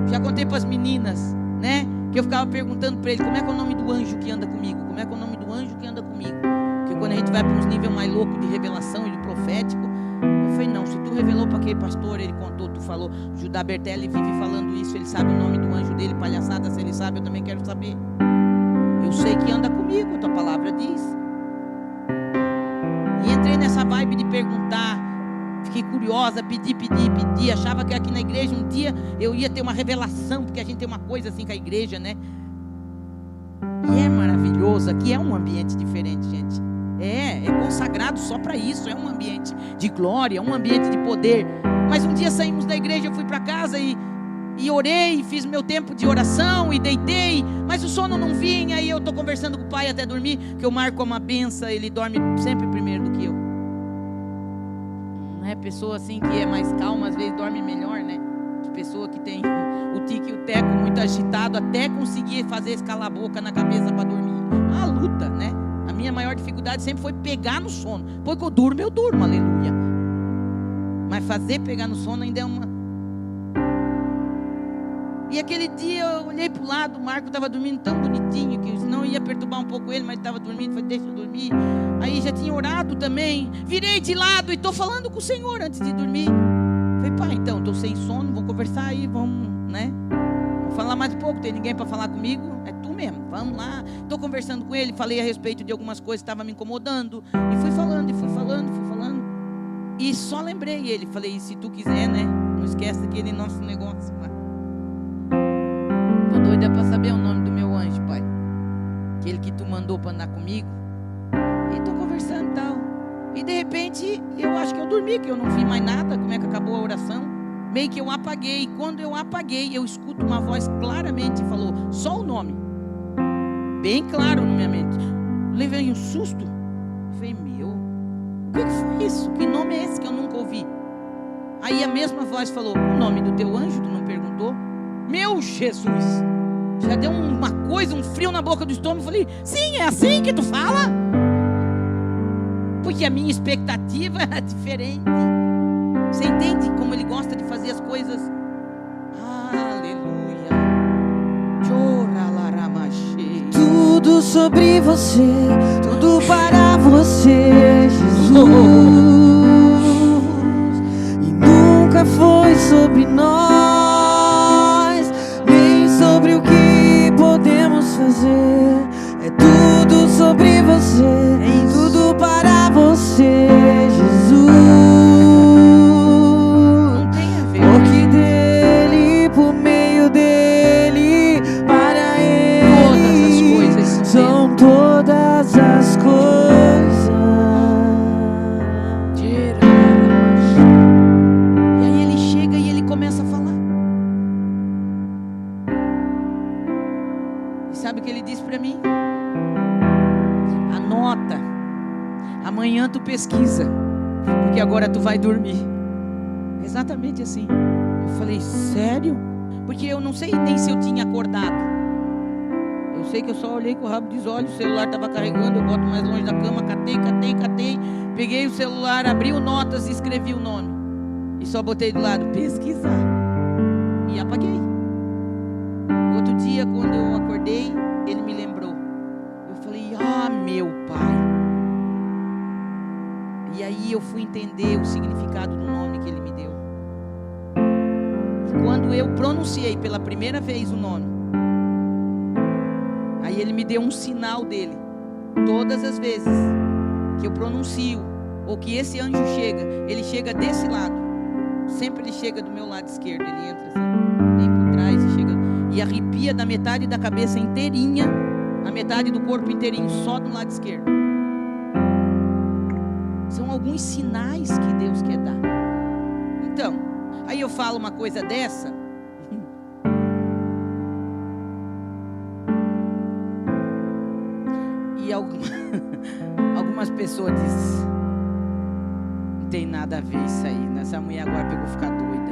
Já contei para as meninas, né, que eu ficava perguntando para ele, como é que é o nome do anjo que anda comigo? Como é que é o nome do anjo que anda comigo? Porque quando a gente vai para uns níveis mais loucos de revelação e de profético, eu falei, não, se tu revelou para aquele pastor, ele contou, tu falou, Judá Bertelli vive falando isso, ele sabe o nome do anjo dele, palhaçada, se ele sabe, eu também quero saber. Eu sei que anda comigo, a tua palavra diz. E entrei nessa vibe de perguntar, fiquei curiosa, pedi, achava que aqui na igreja um dia eu ia ter uma revelação, porque a gente tem uma coisa assim com a igreja, né? E é maravilhoso, aqui é um ambiente diferente, gente. É consagrado só para isso, é um ambiente de glória, é um ambiente de poder. Mas um dia saímos da igreja, eu fui para casa e orei, fiz meu tempo de oração e deitei, mas o sono não vinha. Aí eu estou conversando com o pai até dormir, que eu marco uma benção, ele dorme sempre primeiro do que eu. Não é pessoa assim que é mais calma, às vezes dorme melhor, né? Pessoa que tem o tique e o teco muito agitado, até conseguir fazer escalar a boca na cabeça para dormir. Uma luta, né? A minha maior dificuldade sempre foi pegar no sono. Depois que eu durmo, aleluia. Mas fazer pegar no sono ainda é uma... E aquele dia eu olhei para o lado, o Marco estava dormindo tão bonitinho, que senão ia perturbar um pouco ele, mas estava dormindo, falei, deixa eu dormir. Aí já tinha orado também, virei de lado e estou falando com o Senhor antes de dormir. Falei, pai, então, estou sem sono, vamos conversar aí, vamos, né? Vou falar mais um pouco, tem ninguém para falar comigo, é tu mesmo, vamos lá. Estou conversando com ele, falei a respeito de algumas coisas que estavam me incomodando, e fui falando. E só lembrei ele, falei, se tu quiser, né? Não esquece daquele nosso negócio. Estou doida para saber o nome do meu anjo, pai. Aquele que tu mandou para andar comigo. E estou conversando e tal. E de repente, eu acho que eu dormi, que eu não vi mais nada, como é que acabou a oração. Meio que eu apaguei. Quando eu apaguei, eu escuto uma voz claramente, falou, só o nome. Bem claro na minha mente. Levei um susto. Falei, meu, o que foi isso? Que nome é esse que eu nunca ouvi? Aí a mesma voz falou, o nome do teu anjo, tu não perguntou? Meu Jesus! Já deu uma coisa, um frio na boca do estômago. Falei, sim, é assim que tu fala? Porque a minha expectativa era diferente. Você entende como ele gosta de fazer as coisas? Aleluia. Tudo sobre você, tudo para você, Jesus. E nunca foi sobre nós, nem sobre o que podemos fazer. É tudo sobre você, tudo para você, Jesus. Não tem a ver. Porque dele, por meio dele, para ele, são todas as coisas. E aí ele chega e ele começa a falar. E sabe o que ele disse para mim? Anota. Amanhã tu pesquisa, porque agora tu vai dormir. Exatamente assim. Eu falei, sério? Porque eu não sei nem se eu tinha acordado. Eu sei que eu só olhei com o rabo dos olhos, o celular estava carregando, eu boto mais longe da cama, catei. Peguei o celular, abri o notas e escrevi o nome. E só botei do lado, pesquisar. E apaguei. Outro dia, quando eu acordei, ele me lembrou. Eu falei, meu pai. E aí eu fui entender o significado do nome que ele me deu. quando eu pronunciei pela primeira vez o nome, aí ele me deu um sinal dele. Todas as vezes que eu pronuncio, ou que esse anjo chega, ele chega desse lado. Sempre ele chega do meu lado esquerdo. Ele entra assim, vem por trás e chega, e arrepia da metade da cabeça inteirinha, a metade do corpo inteirinho, só do lado esquerdo. São alguns sinais que Deus quer dar. Então, aí eu falo uma coisa dessa, e algumas pessoas dizem: não tem nada a ver isso aí, essa mulher agora pegou ficar doida.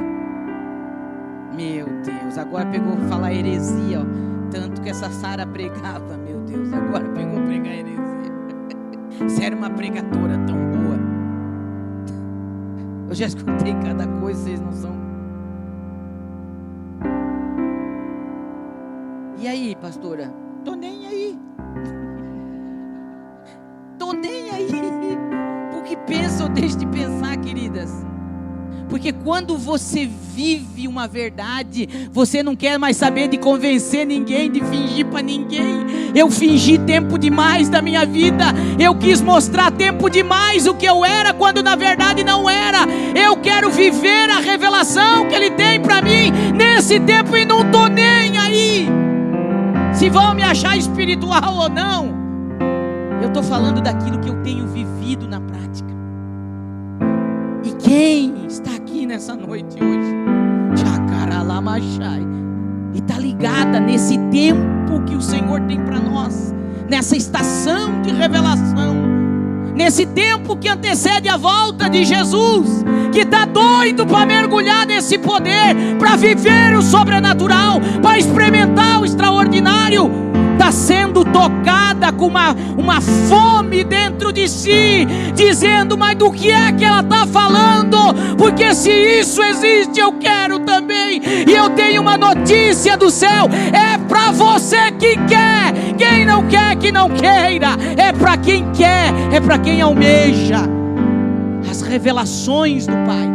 Meu Deus, agora pegou falar heresia, ó. Tanto que essa Sara pregava, meu Deus, agora pegou pregar heresia. Você era uma pregadora tão boa. Eu já escutei cada coisa, vocês não são. E aí, pastora? Tô nem aí. Tô nem aí. Porque pensa ou deixa de pensar, queridas. Porque quando você vive uma verdade, você não quer mais saber de convencer ninguém, de fingir para ninguém. Eu fingi tempo demais da minha vida. Eu quis mostrar tempo demais o que eu era, quando na verdade não era. Eu quero viver a revelação que Ele tem para mim nesse tempo, e não estou nem aí se vão me achar espiritual ou não. Eu estou falando daquilo que eu tenho vivido na prática. E quem está aqui nessa noite hoje, e está ligada nesse tempo que o Senhor tem para nós, nessa estação de revelação, nesse tempo que antecede a volta de Jesus, que está doido para mergulhar nesse poder, para viver o sobrenatural, para experimentar o extraordinário, está sendo tocada com uma fome dentro de si, dizendo: mas do que é que ela está falando? Porque se isso existe, eu quero também. E eu tenho uma notícia do céu: é para você que quer. Quem não quer, que não queira. É para quem quer, é para quem almeja as revelações do Pai.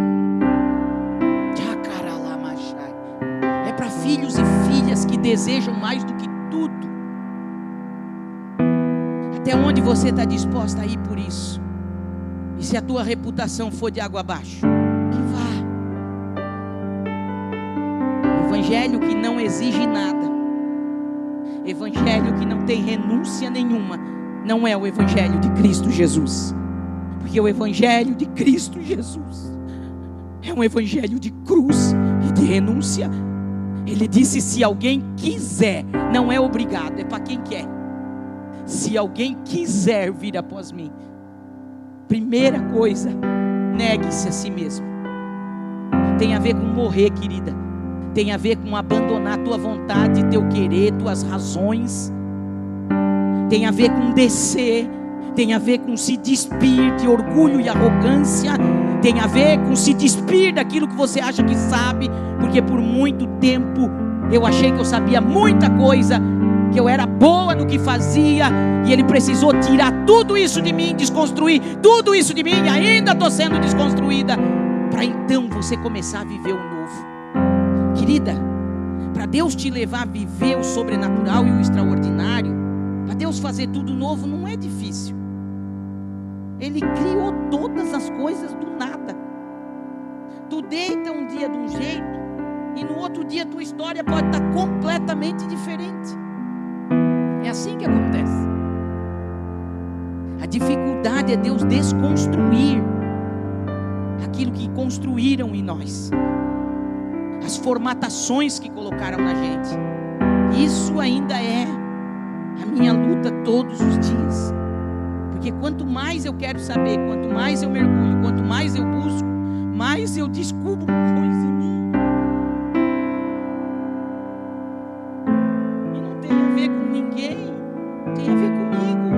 É para filhos e filhas que desejam mais do que tudo. Até onde você está disposta a ir por isso? E se a tua reputação for de água abaixo, que vá. Evangelho que não exige nada, evangelho que não tem renúncia nenhuma, não é o evangelho de Cristo Jesus. Porque o evangelho de Cristo Jesus é um evangelho de cruz e de renúncia. Ele disse: se alguém quiser, não é obrigado, é para quem quer. Se alguém quiser vir após mim, primeira coisa, negue-se a si mesmo. Tem a ver com morrer, querida. Tem a ver com abandonar tua vontade, teu querer, tuas razões. Tem a ver com descer. Tem a ver com se despir de orgulho e arrogância. Tem a ver com se despir daquilo que você acha que sabe. Porque por muito tempo eu achei que eu sabia muita coisa, que eu era boa no que fazia, e Ele precisou tirar tudo isso de mim, desconstruir tudo isso de mim, e ainda estou sendo desconstruída, para então você começar a viver o novo. Querida, para Deus te levar a viver o sobrenatural e o extraordinário, para Deus fazer tudo novo, não é difícil. Ele criou todas as coisas do nada. Tu deita um dia de um jeito, e no outro dia a tua história pode estar completamente diferente. É assim que acontece. A dificuldade é Deus desconstruir aquilo que construíram em nós, as formatações que colocaram na gente. Isso ainda é a minha luta todos os dias. Porque quanto mais eu quero saber, quanto mais eu mergulho, quanto mais eu busco, mais eu descubro coisas em mim. E não tem a ver com ninguém, tem a ver comigo.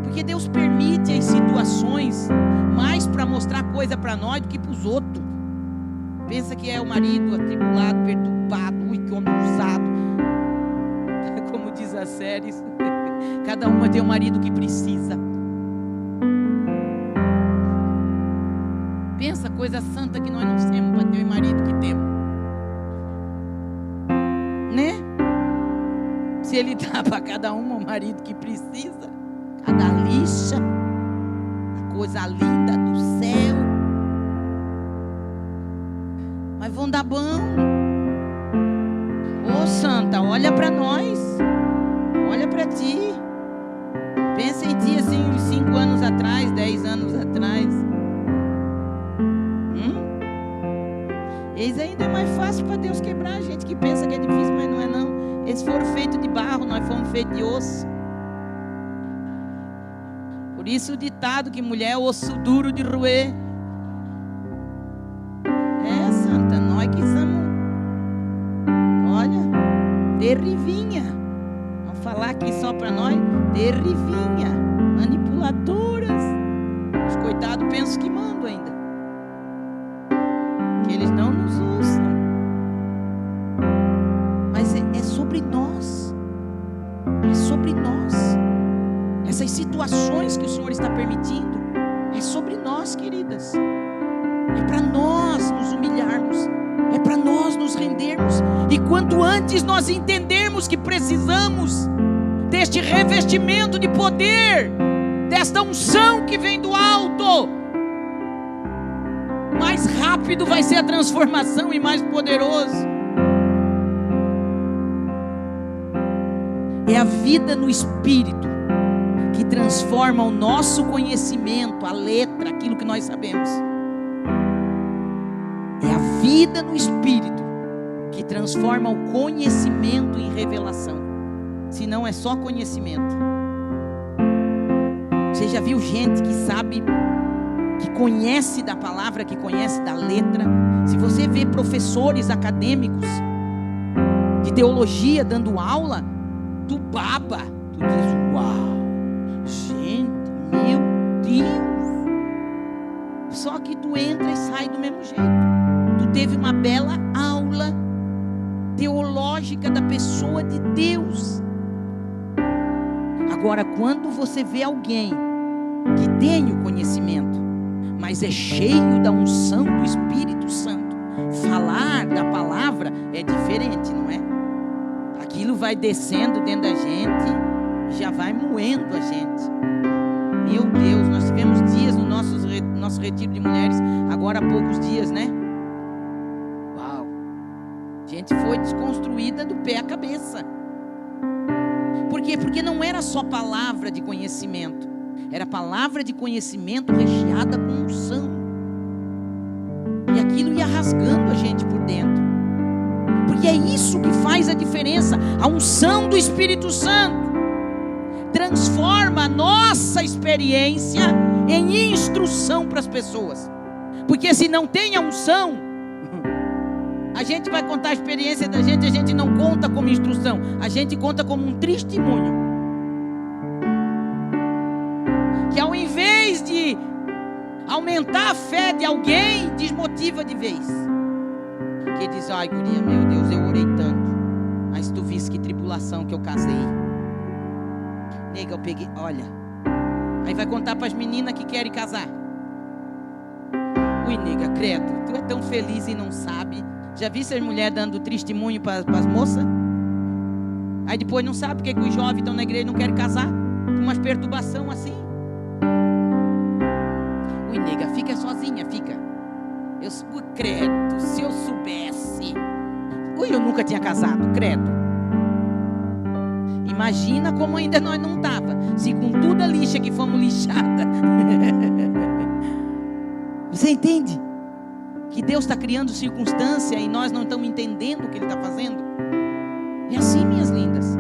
Porque Deus permite as situações mais para mostrar coisa para nós do que para os outros. Pensa que é o marido atribulado, perturbado, ui, que homem usado. Como diz as séries, cada uma tem um marido que precisa. Pensa coisa santa que nós não temos para ter o marido que temos. se Ele dá para cada um o marido que precisa, cada lixa, a coisa linda do céu, mas vão dar bom. Ô Santa, olha para nós, olha para ti, pensa em ti assim uns 5 anos atrás, 10 anos atrás. Eis ainda é mais fácil para Deus quebrar a gente que pensa que é difícil, mas não é não. Eles foram feitos de barro, nós fomos feitos de osso. Por isso o ditado que mulher é osso duro de roer. É, Santa, nós que somos, olha, terrivinha. Vamos falar aqui só para nós, terrivinha, manipuladoras. Os coitados pensam que mandam ainda, que eles não nos usam. Mas é sobre nós. É sobre nós. Essas situações que o Senhor está permitindo, é sobre nós, queridas. É para nós nos humilharmos, é para nós nos rendermos. E quanto antes nós entendermos que precisamos deste revestimento de poder, desta unção que vem do alto, mais rápido vai ser a transformação e mais poderoso. É a vida no Espírito que transforma o nosso conhecimento, a letra, aquilo que nós sabemos. É a vida no Espírito que transforma o conhecimento em revelação. Se não é só conhecimento. Você já viu gente que sabe, que conhece da palavra, que conhece da letra? Se você vê professores acadêmicos de teologia dando aula, tu baba, tu diz, uau, gente, meu Deus. Só que tu entra e sai do mesmo jeito. Tu teve uma bela aula teológica da pessoa de Deus. Agora, quando você vê alguém que tem o conhecimento, mas é cheio da unção do Espírito Santo, falar da palavra é diferente, não é? Aquilo vai descendo dentro da gente, já vai moendo a gente. Meu Deus, nós tivemos dias no nosso retiro de mulheres, agora há poucos dias, né? Uau! A gente foi desconstruída do pé à cabeça. Por quê? Porque não era só palavra de conhecimento, era palavra de conhecimento recheada com unção. E aquilo ia rasgando a gente por dentro. Porque é isso que faz a diferença. A unção do Espírito Santo transforma a nossa experiência em instrução para as pessoas. Porque se não tem a unção, a gente vai contar a experiência da gente, a gente não conta como instrução, a gente conta como um testemunho. Que ao invés de aumentar a fé de alguém, desmotiva de vez. Que diz, ai guria, meu Deus, eu orei tanto, mas tu viste que tribulação que eu casei. Nega, eu peguei, olha. Aí vai contar para as meninas que querem casar. Ui, nega, credo, tu é tão feliz e não sabe. Já vi essas mulheres dando testemunho para as moças? Aí depois não sabe porque que os jovens estão na igreja e não querem casar. Umas perturbação assim. Ui, nega, fica sozinha, fica. Eu credo, se eu soubesse. Ui, eu nunca tinha casado, credo. Imagina como ainda nós não tava. Se com toda a lixa que fomos lixadas. Você entende? Que Deus está criando circunstância e nós não estamos entendendo o que Ele está fazendo. É assim, minhas lindas.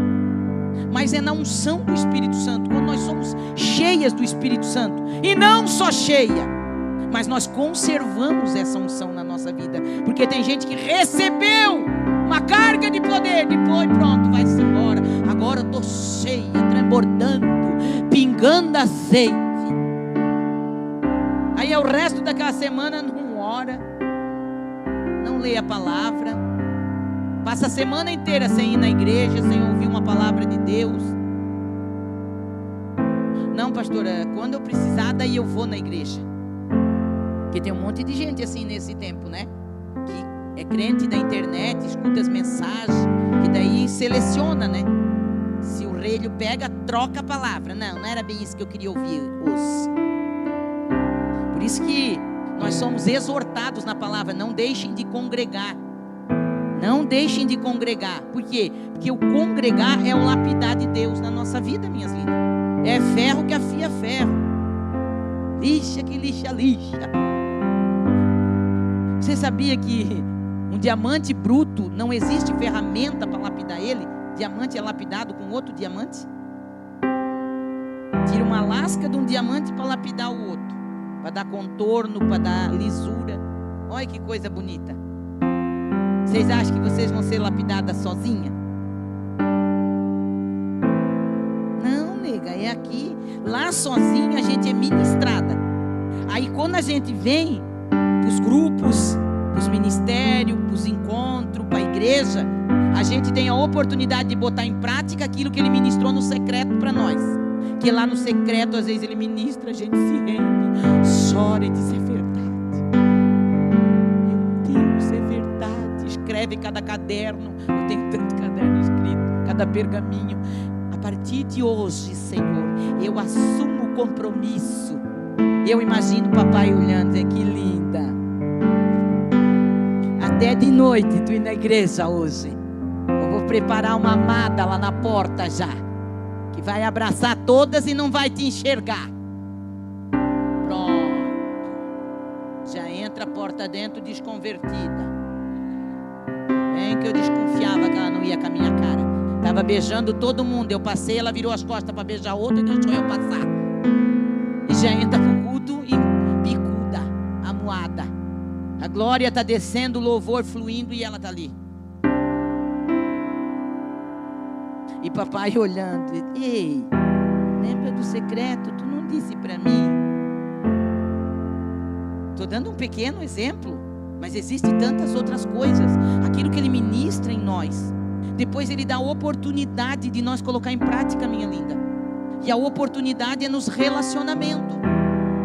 Mas é na unção do Espírito Santo, quando nós somos cheias do Espírito Santo. E não só cheia, mas nós conservamos essa unção na nossa vida. Porque tem gente que recebeu uma carga de poder, depois pronto, vai-se embora. Agora eu estou cheia, transbordando, pingando azeite. Aí é o resto daquela semana não ora, não lê a palavra, passa a semana inteira sem ir na igreja, sem ouvir uma palavra de Deus. Não, pastora, quando eu precisar, daí eu vou na igreja. Porque tem um monte de gente assim nesse tempo, né? Que é crente da internet, escuta as mensagens, que daí seleciona, né? orelho, pega, troca a palavra. Não era bem isso que eu queria ouvir hoje. Por isso que nós somos exortados na palavra: não deixem de congregar. Não deixem de congregar. Por quê? Porque o congregar é o lapidar de Deus na nossa vida, minhas lindas. É ferro que afia ferro. Lixa que lixa, lixa. Você sabia que um diamante bruto não existe ferramenta para lapidar ele? Diamante é lapidado com outro diamante. Tira uma lasca de um diamante para lapidar o outro, para dar contorno, para dar lisura. Olha que coisa bonita. Vocês acham que vocês vão ser lapidadas sozinha? Não, nega, é aqui. Lá sozinha a gente é ministrada. Aí quando a gente vem para os grupos, para os ministérios, para os encontros, para a igreja, a gente tem a oportunidade de botar em prática aquilo que ele ministrou no secreto para nós. Que lá no secreto, às vezes ele ministra, a gente se rende, chora e diz: é verdade. Meu Deus, é verdade. Escreve cada caderno. Eu tenho tanto caderno escrito, cada pergaminho. A partir de hoje, Senhor, eu assumo o compromisso. Eu imagino o papai olhando, dizendo: que linda. Até de noite tu ir na igreja hoje. Eu vou preparar uma amada lá na porta já, que vai abraçar todas e não vai te enxergar. Pronto. Já entra a porta dentro desconvertida. Bem que eu desconfiava que ela não ia com a minha cara. Estava beijando todo mundo. Eu passei, ela virou as costas para beijar outra e deixou eu passar. E já entra pro culto e picuda, amuada. A glória está descendo, o louvor fluindo e ela está ali. E papai olhando: ei, lembra do secreto? Tu não disse para mim. Estou dando um pequeno exemplo, mas existem tantas outras coisas. Aquilo que ele ministra em nós, depois ele dá a oportunidade de nós colocar em prática, minha linda. E a oportunidade é nos relacionamentos.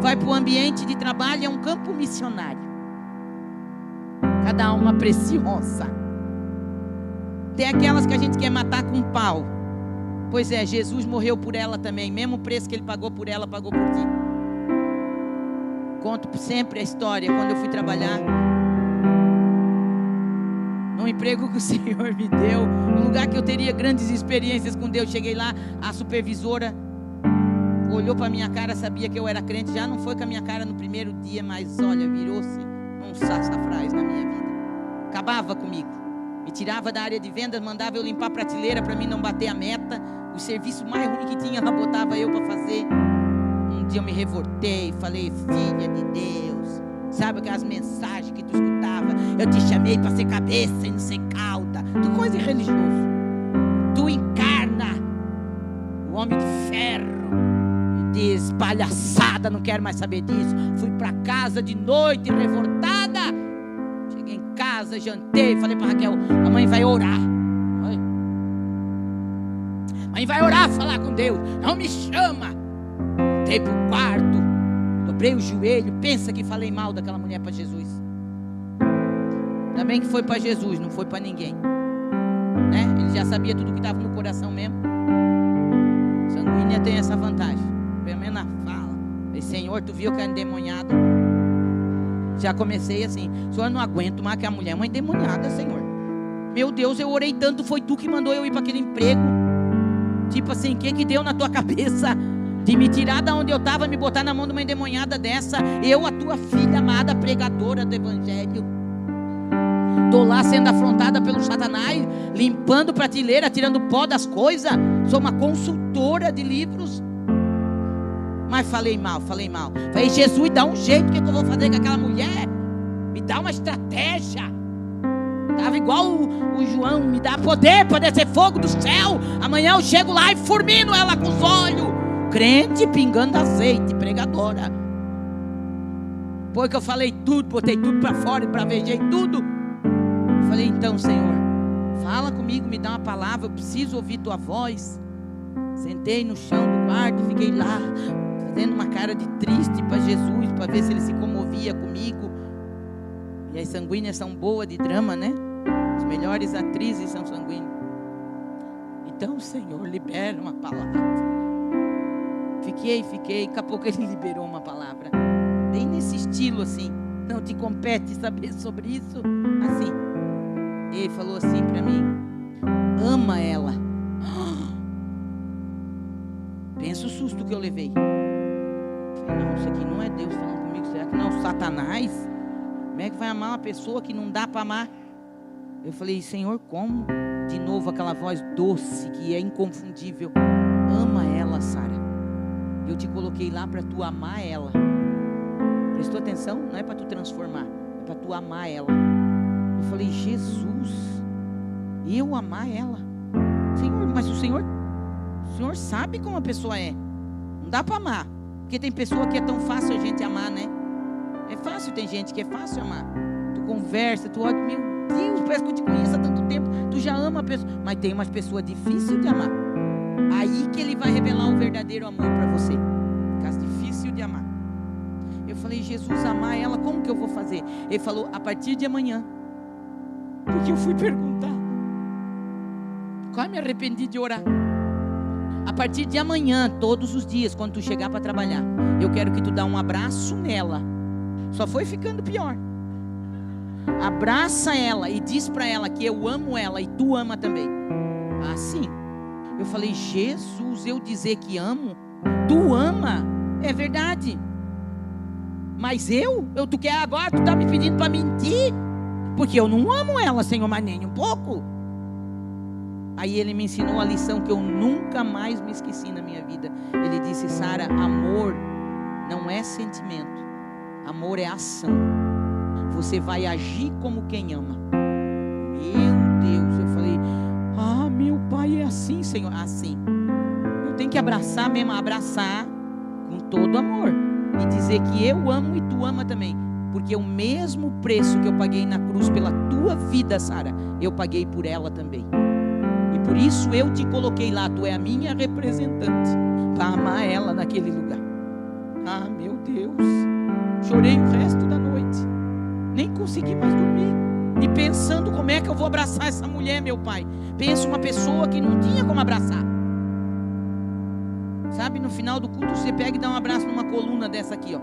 Vai para o ambiente de trabalho, é um campo missionário. Cada alma preciosa. Tem aquelas que a gente quer matar com pau. Pois é, Jesus morreu por ela também. Mesmo preço que ele pagou por ela, pagou por ti. Conto sempre a história. Quando eu fui trabalhar num emprego que o Senhor me deu, num lugar que eu teria grandes experiências com Deus. Cheguei lá, a supervisora olhou para minha cara, sabia que eu era crente. Já não foi com a minha cara no primeiro dia, mas olha, virou-se um sassafrás na minha vida. Acabava comigo. Me tirava da área de vendas, mandava eu limpar a prateleira para mim não bater a meta. O serviço mais ruim que tinha, ela botava eu para fazer. Um dia eu me revoltei, falei: filha de Deus, sabe aquelas mensagens que tu escutava? Eu te chamei para ser cabeça e não ser cauda. Tu coisa de religioso. Tu encarna o homem de ferro. E diz: palhaçada, não quero mais saber disso. Fui para casa de noite revoltada. Cheguei em casa, jantei, falei para Raquel: a mãe vai orar. Mãe vai orar, falar com Deus. Não me chama. Voltei para o quarto, dobrei o joelho. Pensa que falei mal daquela mulher para Jesus. Ainda bem que foi para Jesus, não foi para ninguém, né? Ele já sabia tudo que estava no coração mesmo. Sanguínea tem essa vantagem, pelo menos na fala. Falei: Senhor, tu viu que é endemoniada? Já comecei assim: Senhor, não aguento mais que a mulher é uma endemoniada, Senhor. Meu Deus, eu orei tanto, foi tu que mandou eu ir para aquele emprego. Tipo assim, o que deu na tua cabeça de me tirar da onde eu estava, me botar na mão de uma endemoniada dessa? Eu, a tua filha amada, pregadora do evangelho, estou lá sendo afrontada pelo Satanás, limpando prateleira, tirando pó das coisas. Sou uma consultora de livros. Mas falei mal. Falei: Jesus, dá um jeito, o que eu vou fazer com aquela mulher? Me dá uma estratégia. Estava igual o João: me dá poder para descer fogo do céu. Amanhã eu chego lá e fulmino ela com os olhos. Crente pingando azeite, pregadora. Depois que eu falei tudo, botei tudo para fora e bravejei tudo, falei: então, Senhor, fala comigo, me dá uma palavra, eu preciso ouvir tua voz. Sentei no chão do quarto e fiquei lá, fazendo uma cara de triste para Jesus, para ver se ele se comovia comigo. E as sanguíneas são boas de drama, né? As melhores atrizes são sanguíneas. E então, Senhor, libera uma palavra. Fiquei, daqui a pouco ele liberou uma palavra, bem nesse estilo assim, não te compete saber sobre isso, assim. Ele falou assim para mim: ama ela. Pensa o susto que eu levei. Falei, não, isso aqui não é Deus falando comigo, será que não é o Satanás? Como é que vai amar uma pessoa que não dá para amar? Eu falei, Senhor, como? De novo aquela voz doce que é inconfundível: ama ela, Sara. Eu te coloquei lá para tu amar ela. Prestou atenção? Não é para tu transformar, é para tu amar ela. Eu falei, Jesus, eu amar ela? Senhor, mas o Senhor sabe como a pessoa é. Não dá para amar, porque tem pessoa que é tão fácil a gente amar, né? É fácil, tem gente que é fácil amar. Tu conversa, tu olha, meu Deus, parece que eu te conheço há tanto tempo, tu já ama a pessoa. Mas tem umas pessoas difíceis de amar. Aí que ele vai revelar o verdadeiro amor para você. Caso difícil de amar. Eu falei, Jesus, amar ela, como que eu vou fazer? Ele falou, a partir de amanhã. Porque eu fui perguntar. Quase me arrependi de orar. A partir de amanhã, todos os dias, quando tu chegar para trabalhar, eu quero que tu dá um abraço nela. Só foi ficando pior. Abraça ela e diz para ela que eu amo ela e tu ama também. Assim. Eu falei, Jesus, eu dizer que amo, tu ama, é verdade. Mas tu quer agora, tu tá me pedindo para mentir? Porque eu não amo ela, Senhor, mas nem um pouco. Aí ele me ensinou a lição que eu nunca mais me esqueci na minha vida. Ele disse, Sara, amor não é sentimento, amor é ação. Você vai agir como quem ama. Meu Deus, eu falei, meu pai é assim, Senhor, assim. Eu tenho que abraçar mesmo, abraçar com todo amor e dizer que eu amo e tu ama também, porque o mesmo preço que eu paguei na cruz pela tua vida, Sara, eu paguei por ela também. E por isso eu te coloquei lá, tu é a minha representante, para amar ela naquele lugar. Meu Deus, chorei o resto da noite, nem consegui mais dormir, e pensando como é que eu vou abraçar essa mulher, meu pai. Pensa uma pessoa que não tinha como abraçar. Sabe, no final do culto você pega e dá um abraço numa coluna dessa aqui, ó.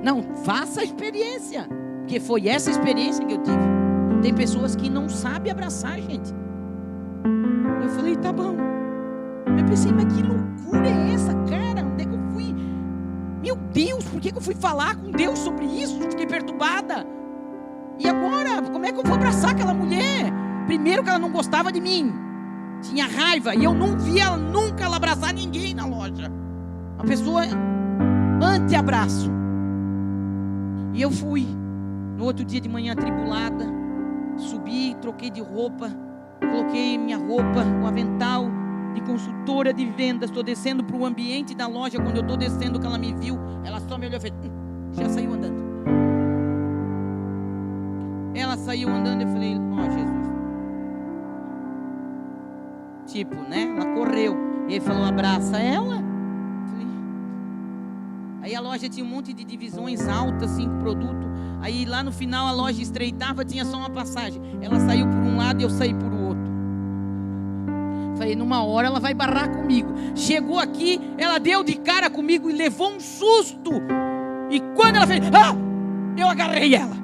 Não, faça a experiência, porque foi essa experiência que eu tive. Tem pessoas que não sabem abraçar, gente. Eu falei, tá bom. Eu pensei, mas que loucura é essa, cara? Onde é que eu fui? Meu Deus, por que eu fui falar com Deus sobre isso? Fiquei perturbada. E agora, como é que eu vou abraçar aquela mulher? Primeiro que ela não gostava de mim, tinha raiva, e eu não via nunca ela abraçar ninguém na loja. Uma pessoa anti-abraço. E eu fui, no outro dia de manhã atribulada, subi, troquei de roupa, coloquei minha roupa, o avental de consultora de vendas, estou descendo para o ambiente da loja. Quando eu estou descendo, que ela me viu, ela só me olhou e fez, já saiu andando. Ela saiu andando, eu falei, Jesus. Tipo, né? Ela correu. E ele falou, abraça ela. Falei. Aí a loja tinha um monte de divisões altas, 5 produtos. Aí lá no final a loja estreitava, tinha só uma passagem. Ela saiu por um lado e eu saí por outro. Falei, numa hora ela vai barrar comigo. Chegou aqui, ela deu de cara comigo e levou um susto. E quando ela fez, eu agarrei ela.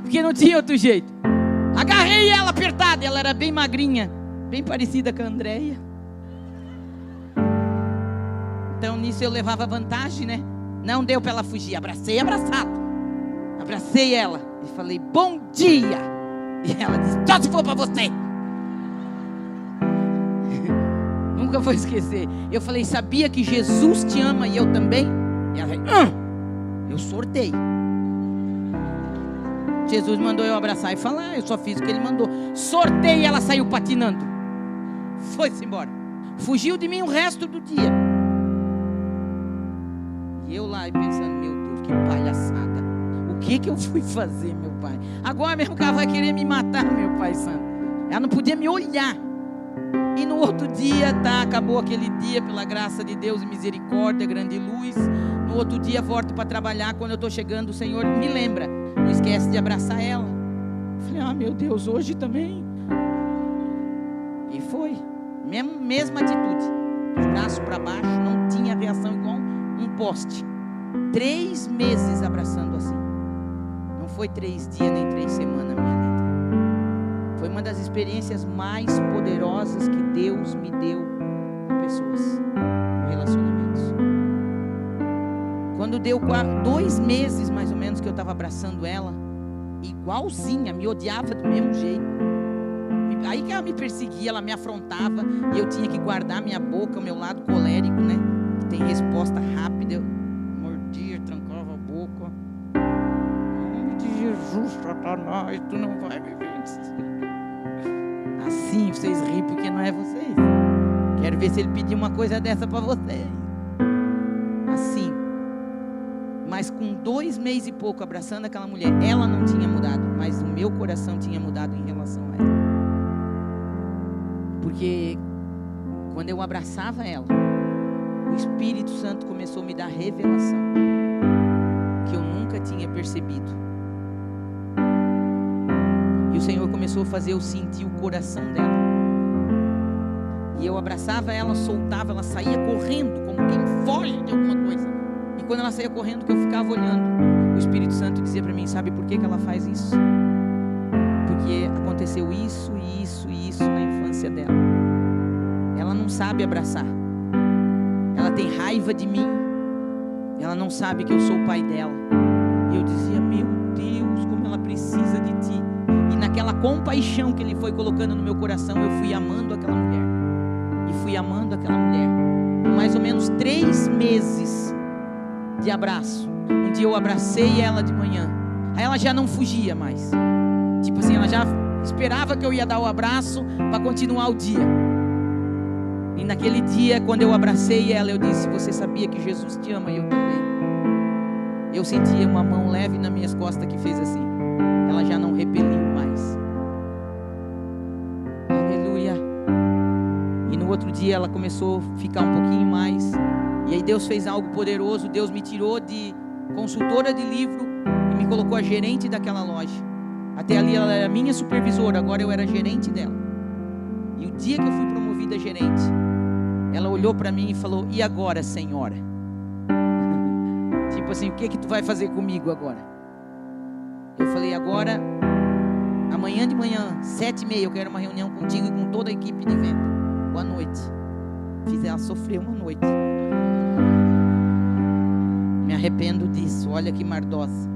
Porque não tinha outro jeito. Agarrei ela apertada. Ela era bem magrinha, bem parecida com a Andréia. Então nisso eu levava vantagem, né? Não deu para ela fugir. Abracei, abraçado. Abracei ela e falei, bom dia. E ela disse, só se for para você. Nunca vou esquecer. Eu falei, sabia que Jesus te ama e eu também? E ela falou, eu sortei. Jesus mandou eu abraçar e falar, eu só fiz o que ele mandou. Sortei e ela saiu patinando. Foi-se embora. Fugiu de mim o resto do dia. E eu lá pensando, meu Deus, que palhaçada. O que eu fui fazer, meu pai? Agora mesmo que ela vai querer me matar, meu pai santo. Ela não podia me olhar. E no outro dia, acabou aquele dia, pela graça de Deus e misericórdia, grande luz. No outro dia volto para trabalhar. Quando eu estou chegando, o Senhor me lembra, não esquece de abraçar ela. Falei, meu Deus, hoje também. foi. Mesma atitude. Os braços para baixo, não tinha reação igual um poste. 3 meses abraçando assim. Não foi 3 dias nem 3 semanas, minha linda. Foi uma das experiências mais poderosas que Deus me deu com pessoas, com relacionamentos. Quando deu 2 meses mais ou menos que eu estava abraçando ela, igualzinha, me odiava do mesmo jeito. Aí que ela me perseguia, ela me afrontava, e eu tinha que guardar minha boca, o meu lado colérico, né? Que tem resposta rápida. Eu mordia, trancava a boca. Em nome de Jesus, Satanás, tu não vai me vencer. Assim, vocês riem porque não é vocês. Quero ver se ele pedir uma coisa dessa para vocês. Assim. Mas com 2 meses e pouco abraçando aquela mulher, ela não tinha mudado, mas o meu coração tinha mudado em relação a ela. Porque quando eu abraçava ela, o Espírito Santo começou a me dar revelação que eu nunca tinha percebido. E o Senhor começou a fazer eu sentir o coração dela. E eu abraçava ela, soltava, ela saía correndo, como quem foge de alguma coisa. E quando ela saía correndo, que eu ficava olhando, o Espírito Santo dizia para mim: sabe por que ela faz isso? Porque aconteceu isso e isso e isso na infância dela. Ela não sabe abraçar. Ela tem raiva de mim. Ela não sabe que eu sou o pai dela. E eu dizia: meu Deus, como ela precisa de ti. E naquela compaixão que Ele foi colocando no meu coração, eu fui amando aquela mulher. E fui amando aquela mulher. Por mais ou menos 3 meses de abraço. Um dia eu abracei ela de manhã. Aí ela já não fugia mais. Tipo assim, ela já esperava que eu ia dar o abraço para continuar o dia. E naquele dia, quando eu abracei ela, eu disse: você sabia que Jesus te ama? E eu também. Eu sentia uma mão leve nas minhas costas que fez assim. Ela já não repeliu mais. Aleluia. E no outro dia ela começou a ficar um pouquinho mais. E aí Deus fez algo poderoso. Deus me tirou de consultora de livro e me colocou a gerente daquela loja. Até ali ela era minha supervisora, agora eu era gerente dela. E o dia que eu fui promovida a gerente, ela olhou para mim e falou: e agora, senhora? Tipo assim, o que tu vai fazer comigo agora? Eu falei: agora, amanhã de manhã, 7h30, eu quero uma reunião contigo e com toda a equipe de venda. Boa noite. Fiz ela sofrer uma noite. Me arrependo disso, olha que mardosa.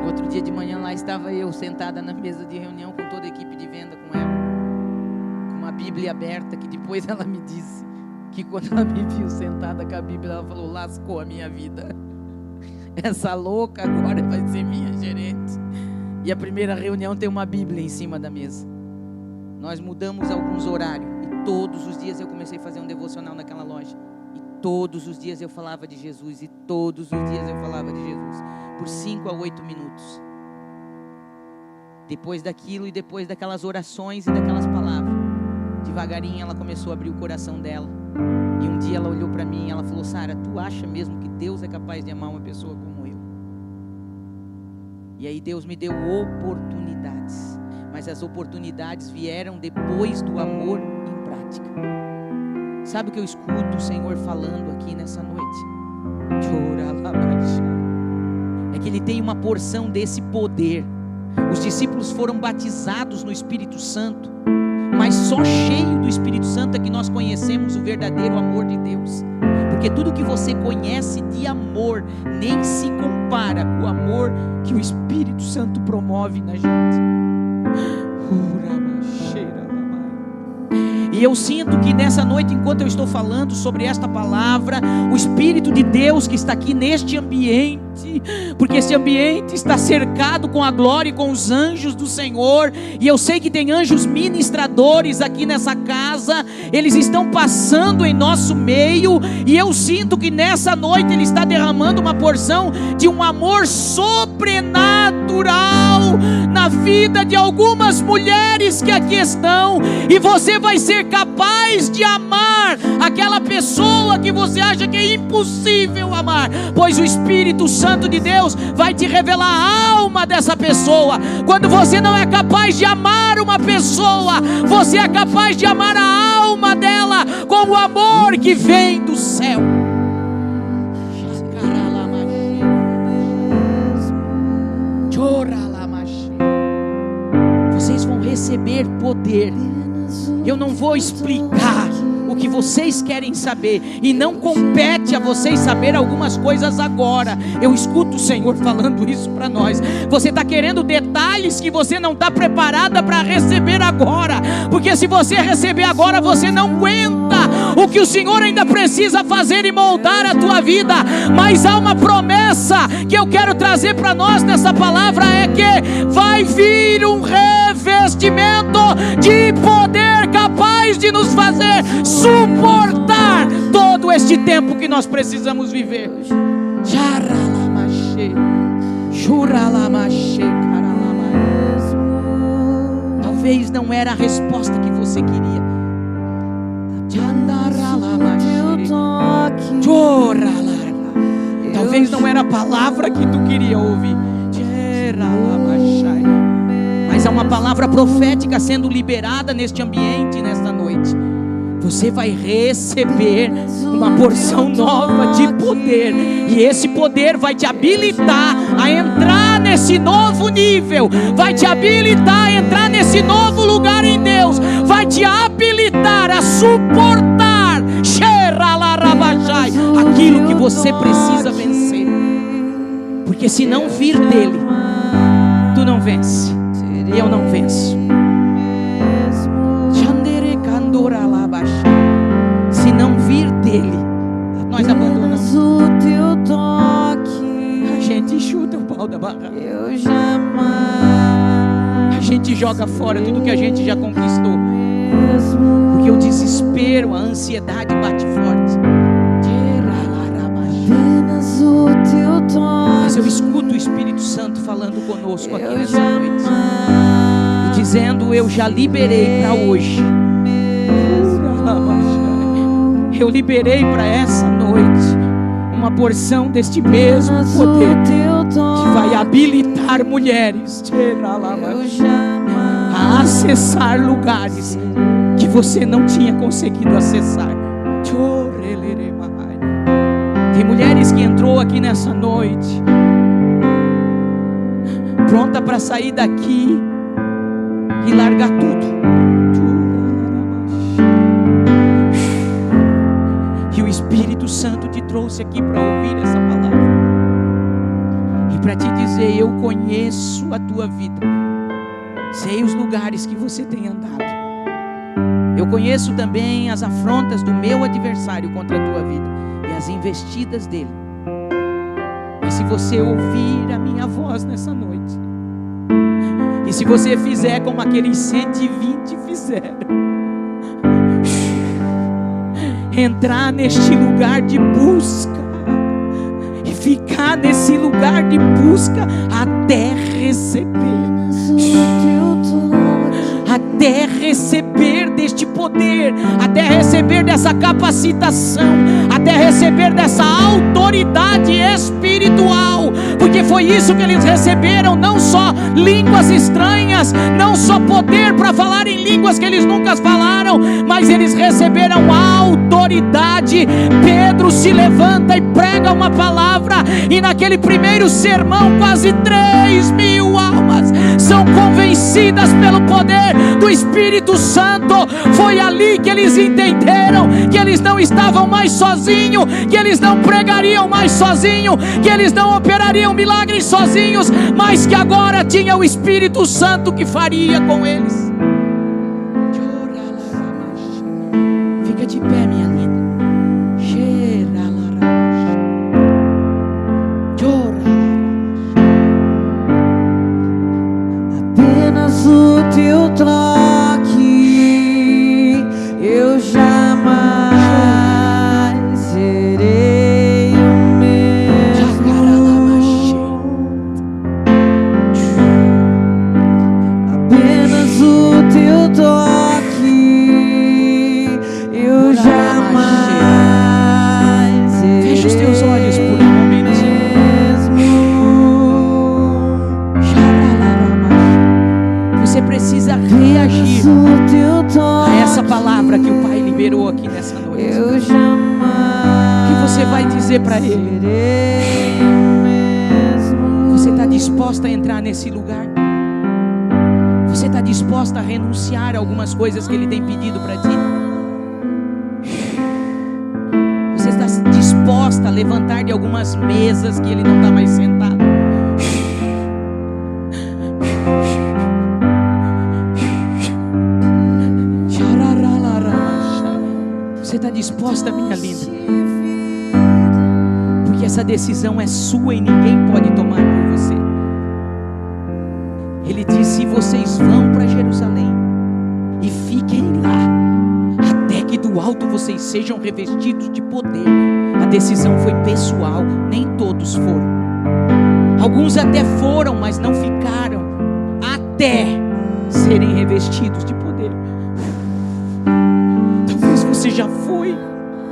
No outro dia de manhã lá estava eu sentada na mesa de reunião com toda a equipe de venda com ela, com uma Bíblia aberta, que depois ela me disse que quando ela me viu sentada com a Bíblia, ela falou: lascou a minha vida. Essa louca agora vai ser minha gerente. E a primeira reunião tem uma Bíblia em cima da mesa. Nós mudamos alguns horários e todos os dias eu comecei a fazer um devocional naquela loja. E todos os dias eu falava de Jesus. E todos os dias eu falava de Jesus. Por 5 a 8 minutos. Depois daquilo e depois daquelas orações e daquelas palavras, devagarinho ela começou a abrir o coração dela. E um dia ela olhou para mim e ela falou: Sara, tu acha mesmo que Deus é capaz de amar uma pessoa como eu? E aí Deus me deu oportunidades. Mas as oportunidades vieram depois do amor em prática. Sabe o que eu escuto o Senhor falando aqui nessa noite? É que Ele tem uma porção desse poder. Os discípulos foram batizados no Espírito Santo, mas só cheio do Espírito Santo é que nós conhecemos o verdadeiro amor de Deus. Porque tudo que você conhece de amor nem se compara com o amor que o Espírito Santo promove na gente. E eu sinto que nessa noite, enquanto eu estou falando sobre esta palavra, o Espírito de Deus que está aqui neste ambiente, porque esse ambiente está cercado com a glória e com os anjos do Senhor, e eu sei que tem anjos ministradores aqui nessa casa, eles estão passando em nosso meio, e eu sinto que nessa noite Ele está derramando uma porção de um amor sobrenatural na vida de algumas mulheres que aqui estão, e você vai ser capaz de amar aquela pessoa que você acha que é impossível amar, pois o Espírito Santo Santo de Deus vai te revelar a alma dessa pessoa. Quando você não é capaz de amar uma pessoa, você é capaz de amar a alma dela com o amor que vem do céu. Vocês vão receber poder. Eu não vou explicar o que vocês querem saber, e não compete a vocês saber algumas coisas agora. Eu escuto o Senhor falando isso para nós. Você está querendo detalhes que você não está preparada para receber agora, porque se você receber agora, você não aguenta o que o Senhor ainda precisa fazer e moldar a tua vida. Mas há uma promessa que eu quero trazer para nós nessa palavra, é que vai vir um revestimento de poder capaz de nos fazer suportar todo este tempo que nós precisamos viver. Talvez não era a resposta que você queria. Talvez não era a palavra que tu queria ouvir. Mas há uma palavra profética sendo liberada neste ambiente, nesta noite. Você vai receber uma porção nova de poder, e esse poder vai te habilitar a entrar nesse novo nível, vai te habilitar a entrar nesse novo lugar em Deus, vai te habilitar a suportar aquilo que você precisa vencer. Porque se não vir dele, tu não vence, e eu não venço. Se não vir dele, nós abandonamos. A gente chuta o pau da barraca. A gente joga fora tudo que a gente já conquistou, porque o desespero, a ansiedade bate forte. Mas eu escuto o Espírito Santo falando conosco aqui nessa noite, e dizendo: eu já liberei para hoje. Eu liberei para essa noite uma porção deste mesmo poder que vai habilitar mulheres a acessar lugares que você não tinha conseguido acessar. Tem mulheres que entrou aqui nessa noite pronta para sair daqui e largar tudo. O Espírito Santo te trouxe aqui para ouvir essa palavra e para te dizer: eu conheço a tua vida, sei os lugares que você tem andado, eu conheço também as afrontas do meu adversário contra a tua vida e as investidas dele. Mas se você ouvir a minha voz nessa noite, e se você fizer como aqueles 120 fizeram, entrar neste lugar de busca e ficar nesse lugar de busca até receber deste poder, até receber dessa capacitação, até receber dessa autoridade espiritual, porque foi isso que eles receberam, não só línguas estranhas, não só poder para falar em línguas que eles nunca falaram, mas eles receberam a autoridade. Pedro se levanta e prega uma palavra, e naquele primeiro sermão quase 3.000 almas são convencidas pelo poder do Espírito Santo. Foi ali que eles entenderam que eles não estavam mais sozinhos, que eles não pregariam mais sozinhos, que eles não operariam milagres sozinhos, mas que agora tinha o Espírito Santo que faria com eles. Fica de pé, minha linda. Apenas o teu toque, eu jamais serei o mesmo. Apenas o você vai dizer para Ele. Você está disposta a entrar nesse lugar? Você está disposta a renunciar a algumas coisas que Ele tem pedido para ti? Você está disposta a levantar de algumas mesas que Ele não está mais sentado? Você está disposta, minha linda? Porque essa decisão é sua e ninguém pode tomar por você. Ele disse: se vocês vão para Jerusalém e fiquem lá, até que do alto vocês sejam revestidos de poder. A decisão foi pessoal, nem todos foram. Alguns até foram, mas não ficaram até serem revestidos de poder. Talvez você já foi,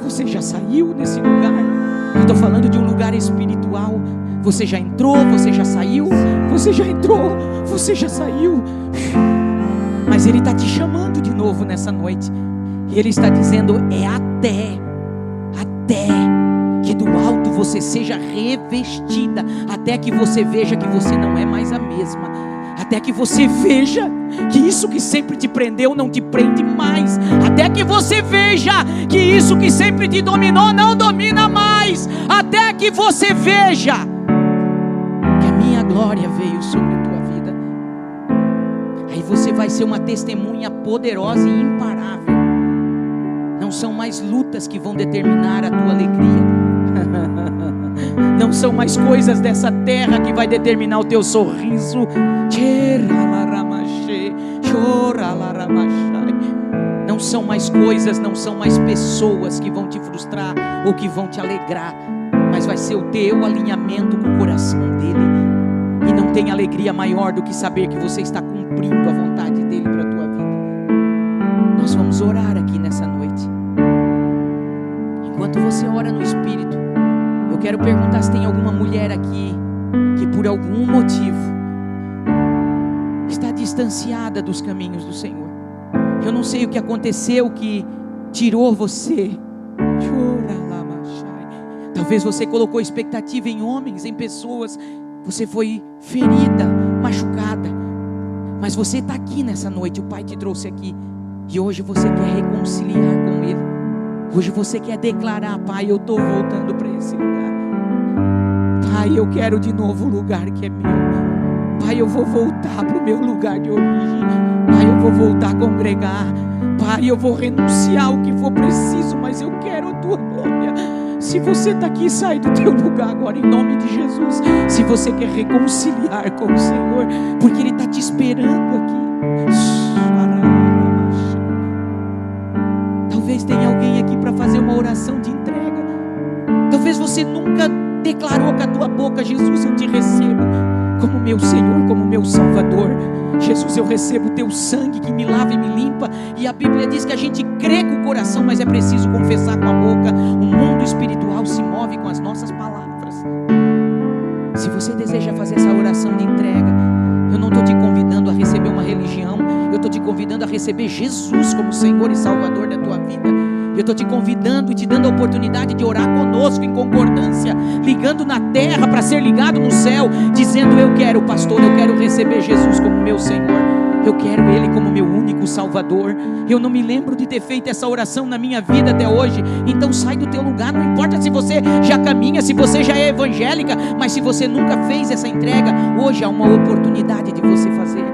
você já saiu desse lugar. Eu estou falando de um lugar espiritual. Você já entrou, você já saiu. Você já entrou, você já saiu. Mas Ele está te chamando de novo nessa noite. E Ele está dizendo: é até que do alto você seja revestida, até que você veja que você não é mais a mesma, até que você veja que isso que sempre te prendeu não te prende mais, até que você veja que isso que sempre te dominou não domina mais, até que você veja que a minha glória veio sobre a tua vida. Aí você vai ser uma testemunha poderosa e imparável. Não são mais lutas que vão determinar a tua alegria. Não são mais coisas dessa terra que vai determinar o teu sorriso. Não são mais coisas, não são mais pessoas que vão te frustrar ou que vão te alegrar, mas vai ser o teu alinhamento com o coração dele. E não tem alegria maior do que saber que você está cumprindo a vontade dele para a tua vida. Nós vamos orar aqui nessa noite. Enquanto você ora no Espírito, eu quero perguntar se tem alguma mulher aqui que por algum motivo está distanciada dos caminhos do Senhor. Eu não sei o que aconteceu que tirou você. Talvez você colocou expectativa em homens, em pessoas. Você foi ferida, machucada. Mas você está aqui nessa noite, o Pai te trouxe aqui. E hoje você quer reconciliar com Ele. Hoje você quer declarar: Pai, eu estou voltando para esse lugar. Pai, eu quero de novo o lugar que é meu. Pai, eu vou voltar para o meu lugar de origem. Pai, eu vou voltar a congregar. Pai, eu vou renunciar ao que for preciso, mas eu quero a tua glória. Se você está aqui, sai do teu lugar agora em nome de Jesus. Se você quer reconciliar com o Senhor, porque Ele está te esperando aqui. Talvez tenha alguém aqui para fazer uma oração de entrega. Talvez você nunca declarou com a tua boca: Jesus, eu te recebo como meu Senhor, como meu Salvador. Jesus, eu recebo o teu sangue que me lava e me limpa. E a Bíblia diz que a gente crê com o coração, mas é preciso confessar com a boca. O mundo espiritual se move com as nossas palavras. Se você deseja fazer essa oração de entrega, eu não estou te convidando a receber uma religião. Eu estou te convidando a receber Jesus como Senhor e Salvador da tua vida. Eu estou te convidando e te dando a oportunidade de orar conosco em concordância, ligando na terra para ser ligado no céu, dizendo: eu quero, pastor, eu quero receber Jesus como meu Senhor. Eu quero Ele como meu único Salvador. Eu não me lembro de ter feito essa oração na minha vida até hoje. Então sai do teu lugar. Não importa se você já caminha, se você já é evangélica, mas se você nunca fez essa entrega, hoje há uma oportunidade de você fazer.